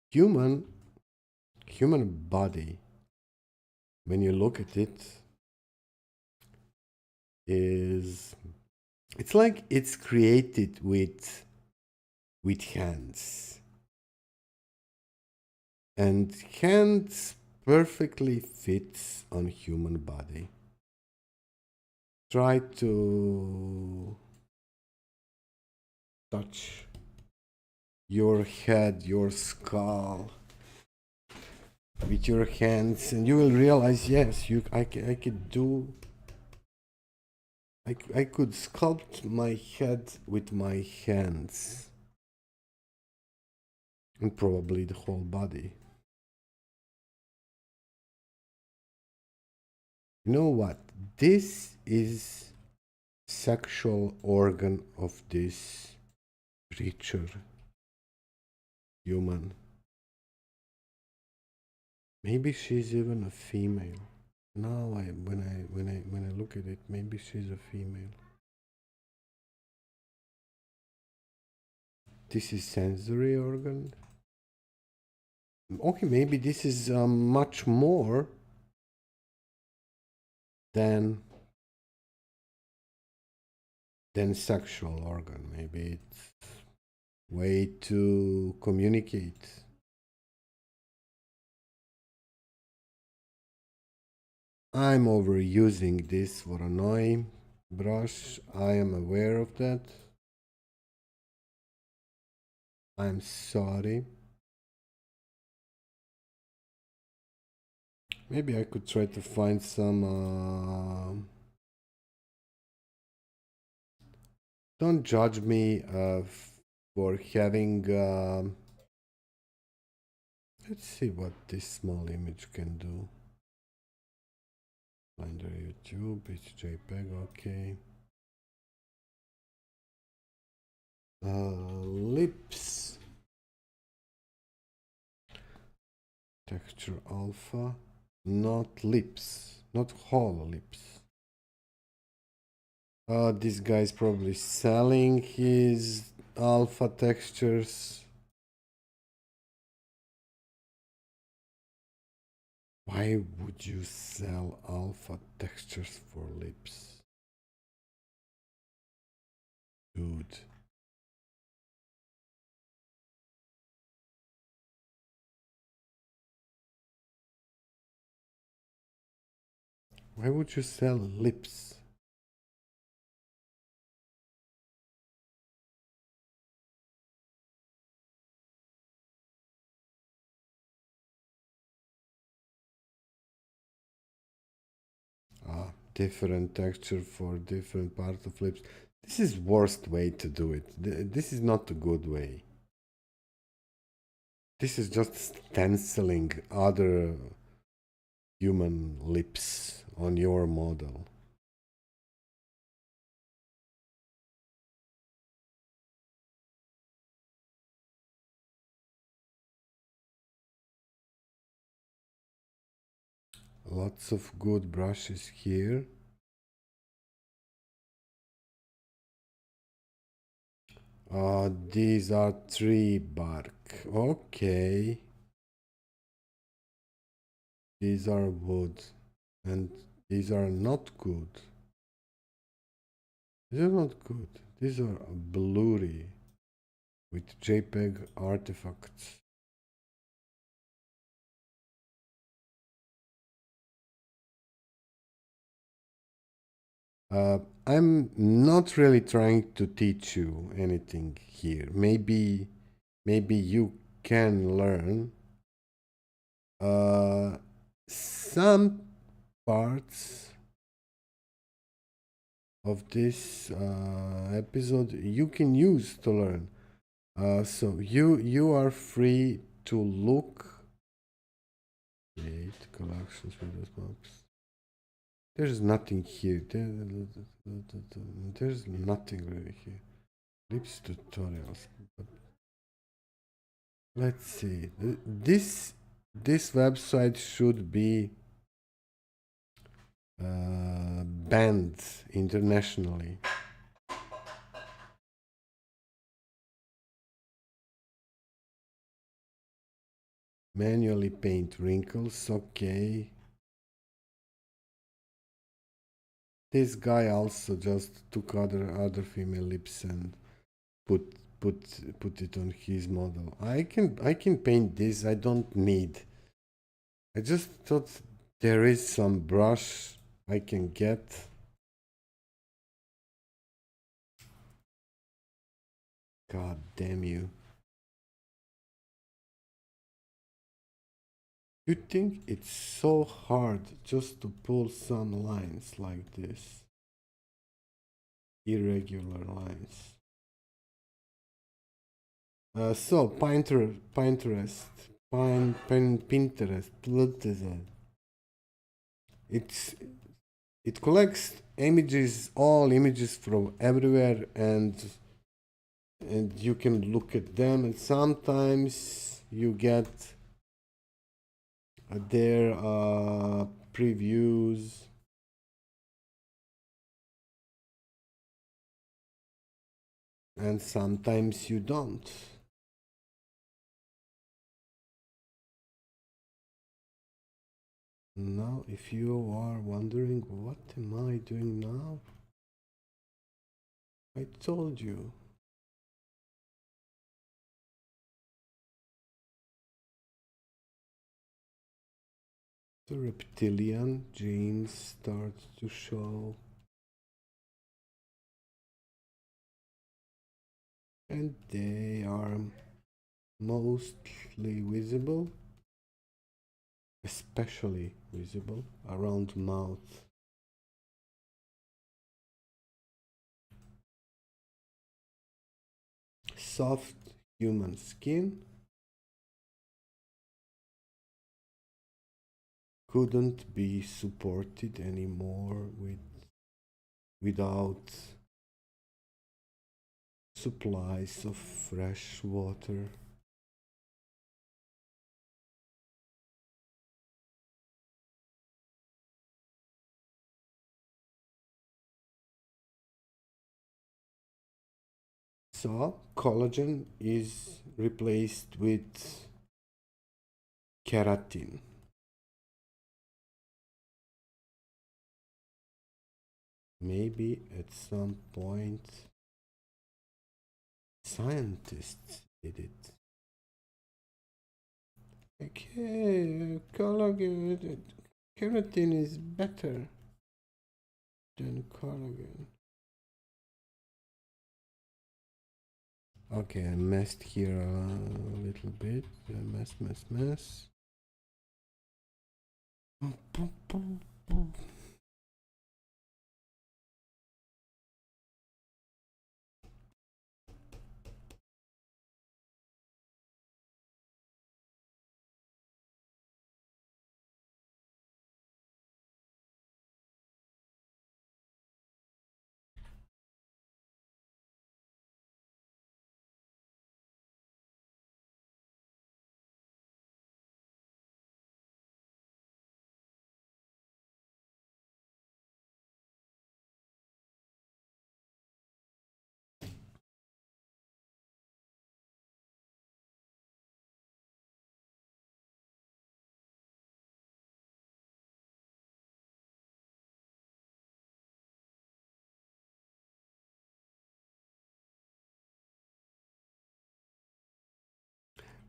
Human body, when you look at it, it's like it's created with hands. And hands perfectly fits on human body. Try to touch your head, your skull with your hands, and you will realize, yes, I could do. I could sculpt my head with my hands, and probably the whole body. You know what? This is sexual organ of this creature, human. Maybe she's even a female. Now when I look at it, maybe she's a female. This is sensory organ. Okay, maybe this is much more than sexual organ. Maybe it's way to communicate. I'm overusing this for annoying brush. I am aware of that. I'm sorry. Maybe I could try to find some. Don't judge me for having. Let's see what this small image can do. Finder YouTube, it's JPEG, okay. Lips. Texture alpha, not lips, not whole lips. This guy's probably selling his alpha textures. Why would you sell alpha textures for lips? Dude. Why would you sell lips? Different texture for different part of lips. This is worst way to do it. This is not a good way. This is just stenciling other human lips on your model. Lots of good brushes here. These are tree bark. Okay. These are wood. And these are not good. These are not good. These are blurry with JPEG artifacts. I'm not really trying to teach you anything here. Maybe you can learn some parts of this episode you can use to learn. So you are free to look. Create collections with those maps. There's nothing here. There's nothing really here. Lips tutorials. But let's see. This website should be banned internationally. Manually paint wrinkles. Okay. This guy also just took other female lips and put it on his model. I can paint this. I don't need. I just thought there is some brush I can get. God damn you. You think it's so hard just to pull some lines like this? Irregular lines. So Pinterest, it collects images, all images from everywhere, and you can look at them, and sometimes you get their previews. And sometimes you don't. Now, if you are wondering, what am I doing now? I told you. The reptilian genes start to show. And they are mostly visible, especially visible around mouth. Soft human skin couldn't be supported anymore without supplies of fresh water. saw, collagen is replaced with keratin. Maybe at some point scientists did it. Okay, collagen, keratin is better than collagen. Okay, I messed here a little bit. Mess.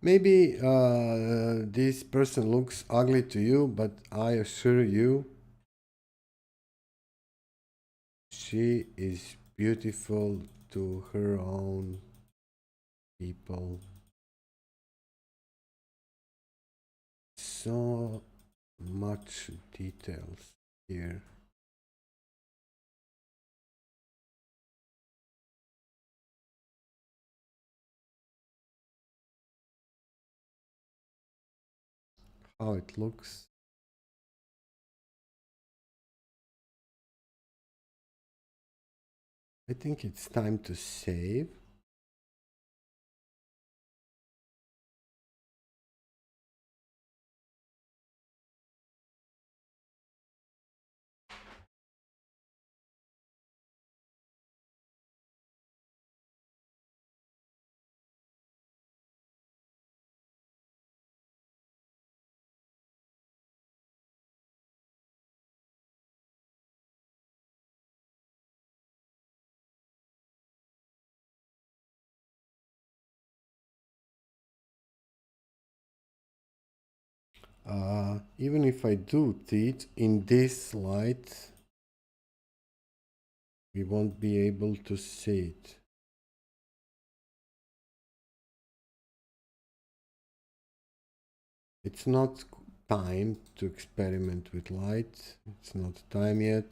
Maybe this person looks ugly to you, but I assure you, she is beautiful to her own people. So much details here. How it looks. I think it's time to save. Even if I do it in this light, we won't be able to see it. It's not time to experiment with light. It's not time yet.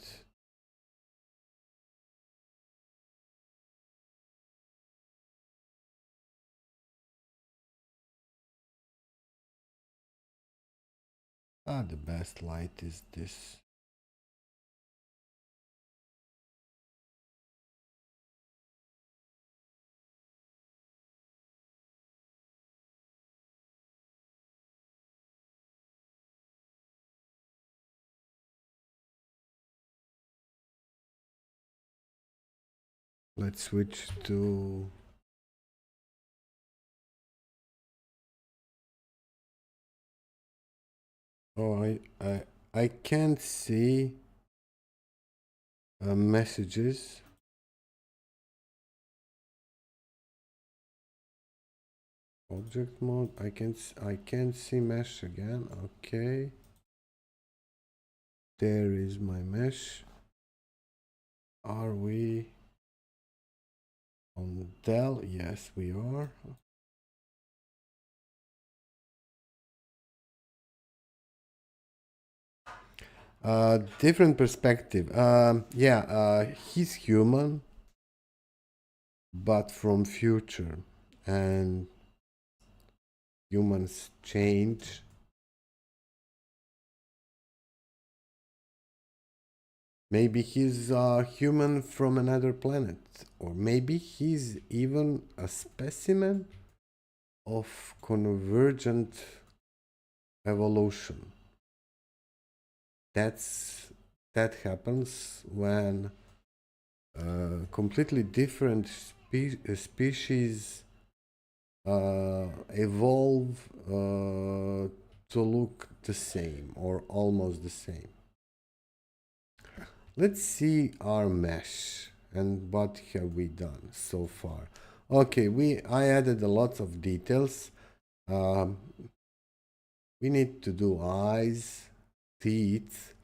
The best light is this. Let's switch to I can't see messages. Object mode. I can't see mesh again. Okay. There is my mesh. Are we on Dell? Yes, we are. Different perspective. He's human, but from future, and humans change. Maybe he's a human from another planet, or maybe he's even a specimen of convergent evolution. That happens when completely different species evolve to look the same or almost the same. Let's see our mesh and what have we done so far. Okay, I added a lot of details. Um, we need to do eyes, teeth,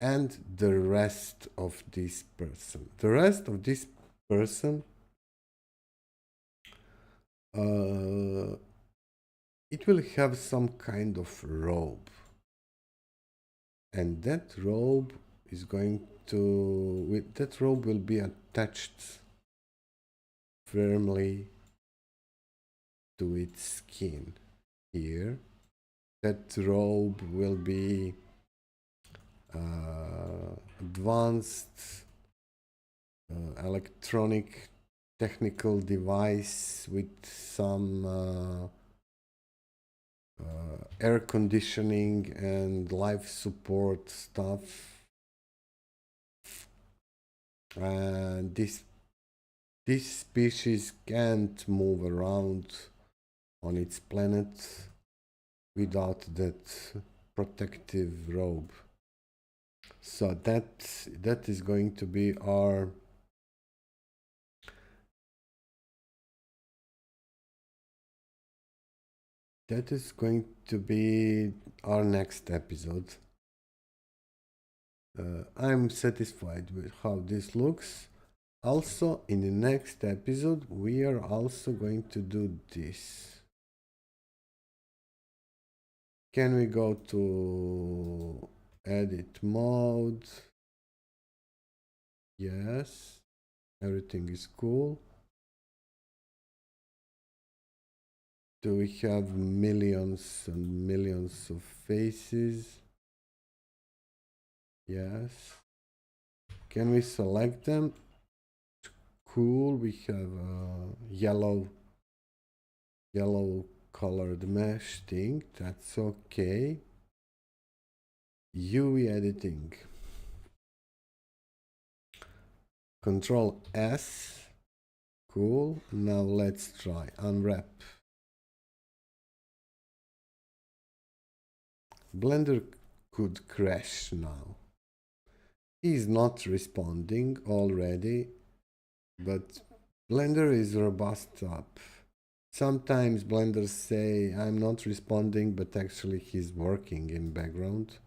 and the rest of this person. The rest of this person, it will have some kind of robe. And that robe is going to, that robe will be attached firmly to its skin here. That robe will be advanced electronic technical device with some air conditioning and life support stuff. And this species can't move around on its planet without that protective robe. So that is going to be our next episode. I'm satisfied with how this looks. Also, in the next episode, we are also going to do this. Can we go to edit mode? Yes, everything is cool. Do we have millions and millions of faces? Yes. Can we select them? Cool, we have a yellow colored mesh thing. That's okay. UV editing. Control S. Cool. Now let's try unwrap. Blender could crash now. He's not responding already, but Blender is robust up. Sometimes Blender say I'm not responding, but actually he's working in background.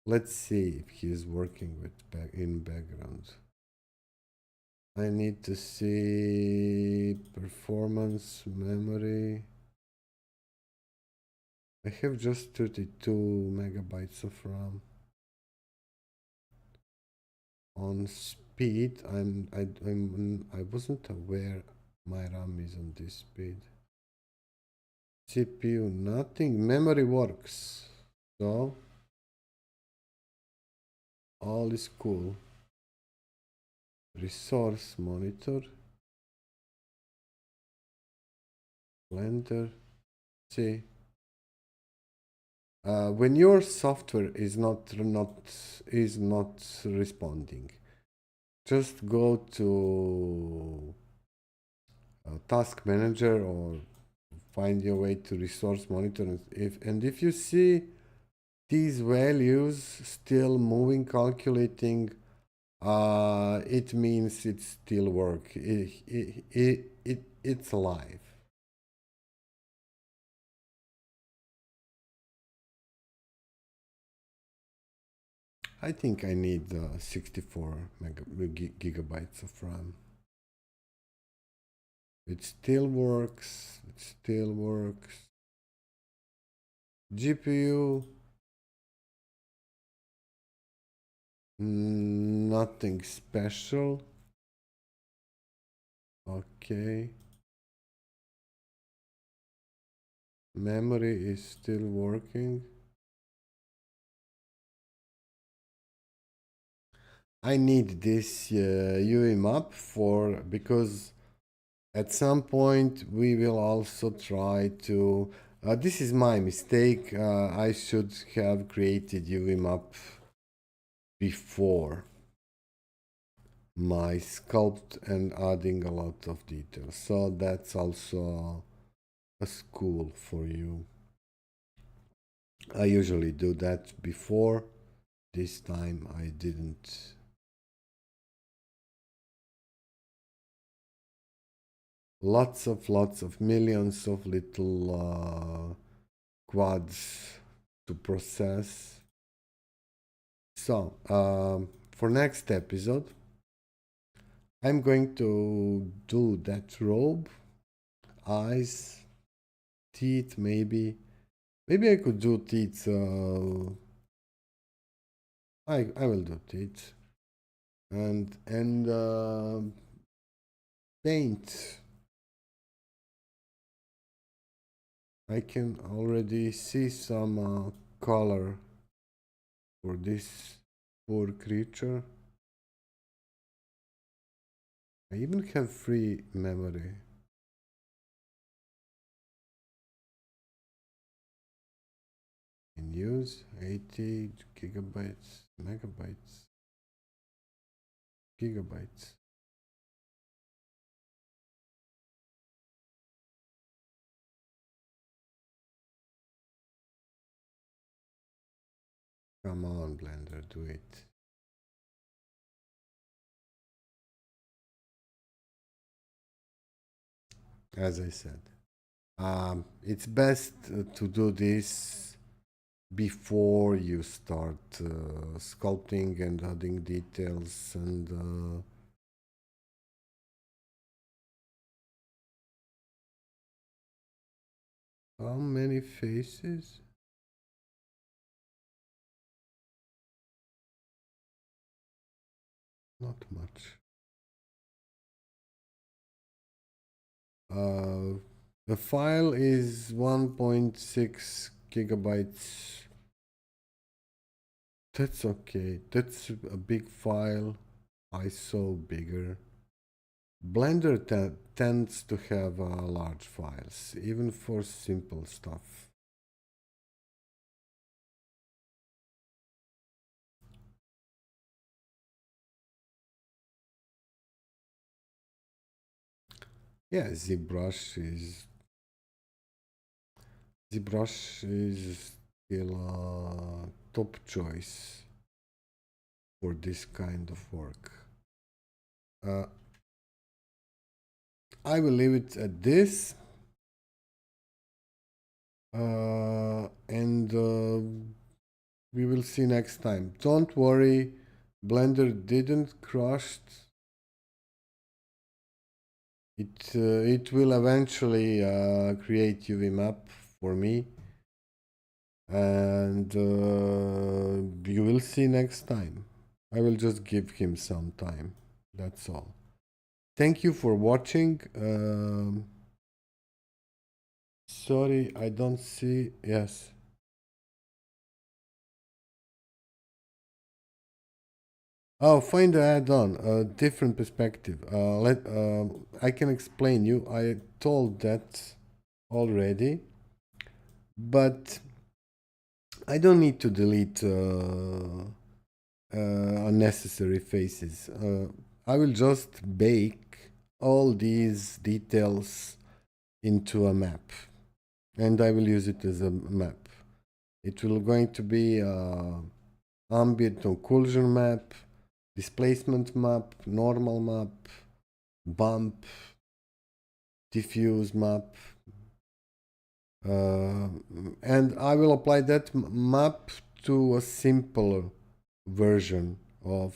Let's see if he's working in background. I need to see performance, memory. I have just 32 megabytes of RAM. On speed, I wasn't aware my RAM is on this speed. CPU, nothing. Memory works. So all is cool. Resource monitor. Blender. See. When your software is not responding, just go to Task Manager or find your way to Resource Monitor. If you see these values still moving, calculating, it means it's still work. It's live. I think I need 64 gigabytes of RAM. It still works. It still works. GPU. Nothing special. Okay. Memory is still working. I need this UV map because at some point we will also try to this is my mistake. I should have created UV map before. my sculpt and adding a lot of details. So that's also a school for you. I usually do that before. This time I didn't. Lots of millions of little quads to process. So for next episode, I'm going to do that robe, eyes, teeth, maybe. Maybe I could do teeth. I will do teeth and paint. I can already see some color for this poor creature. I even have free memory. In use 80 gigabytes, megabytes, gigabytes. Come on, Blender, do it. As I said, it's best to do this before you start sculpting and adding details and how many faces? Not much. The file is 1.6 gigabytes. That's okay. That's a big file. ISO bigger. Blender tends to have large files, even for simple stuff. Yeah, ZBrush is still a top choice for this kind of work. I will leave it at this. And we will see next time. Don't worry, Blender didn't crash. It will eventually create UV map for me, and you will see next time. I will just give him some time. That's all. Thank you for watching. Sorry, I don't see. Yes. Oh, find the add-on, a different perspective. I can explain you. I told that already, but I don't need to delete unnecessary faces. I will just bake all these details into a map, and I will use it as a map. It will going to be ambient occlusion map, displacement map, normal map, bump, diffuse map, and I will apply that map to a simpler version of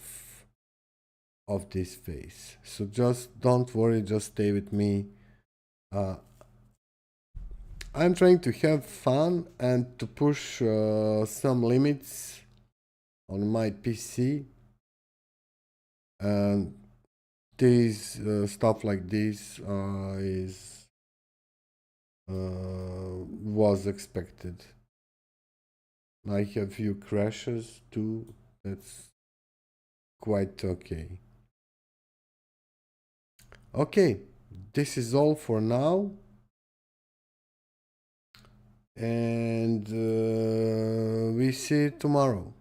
this face. So just don't worry, just stay with me. I'm trying to have fun and to push some limits on my PC, and this stuff like this was expected. I have few crashes too. That's quite okay. Okay, this is all for now, and we see you tomorrow.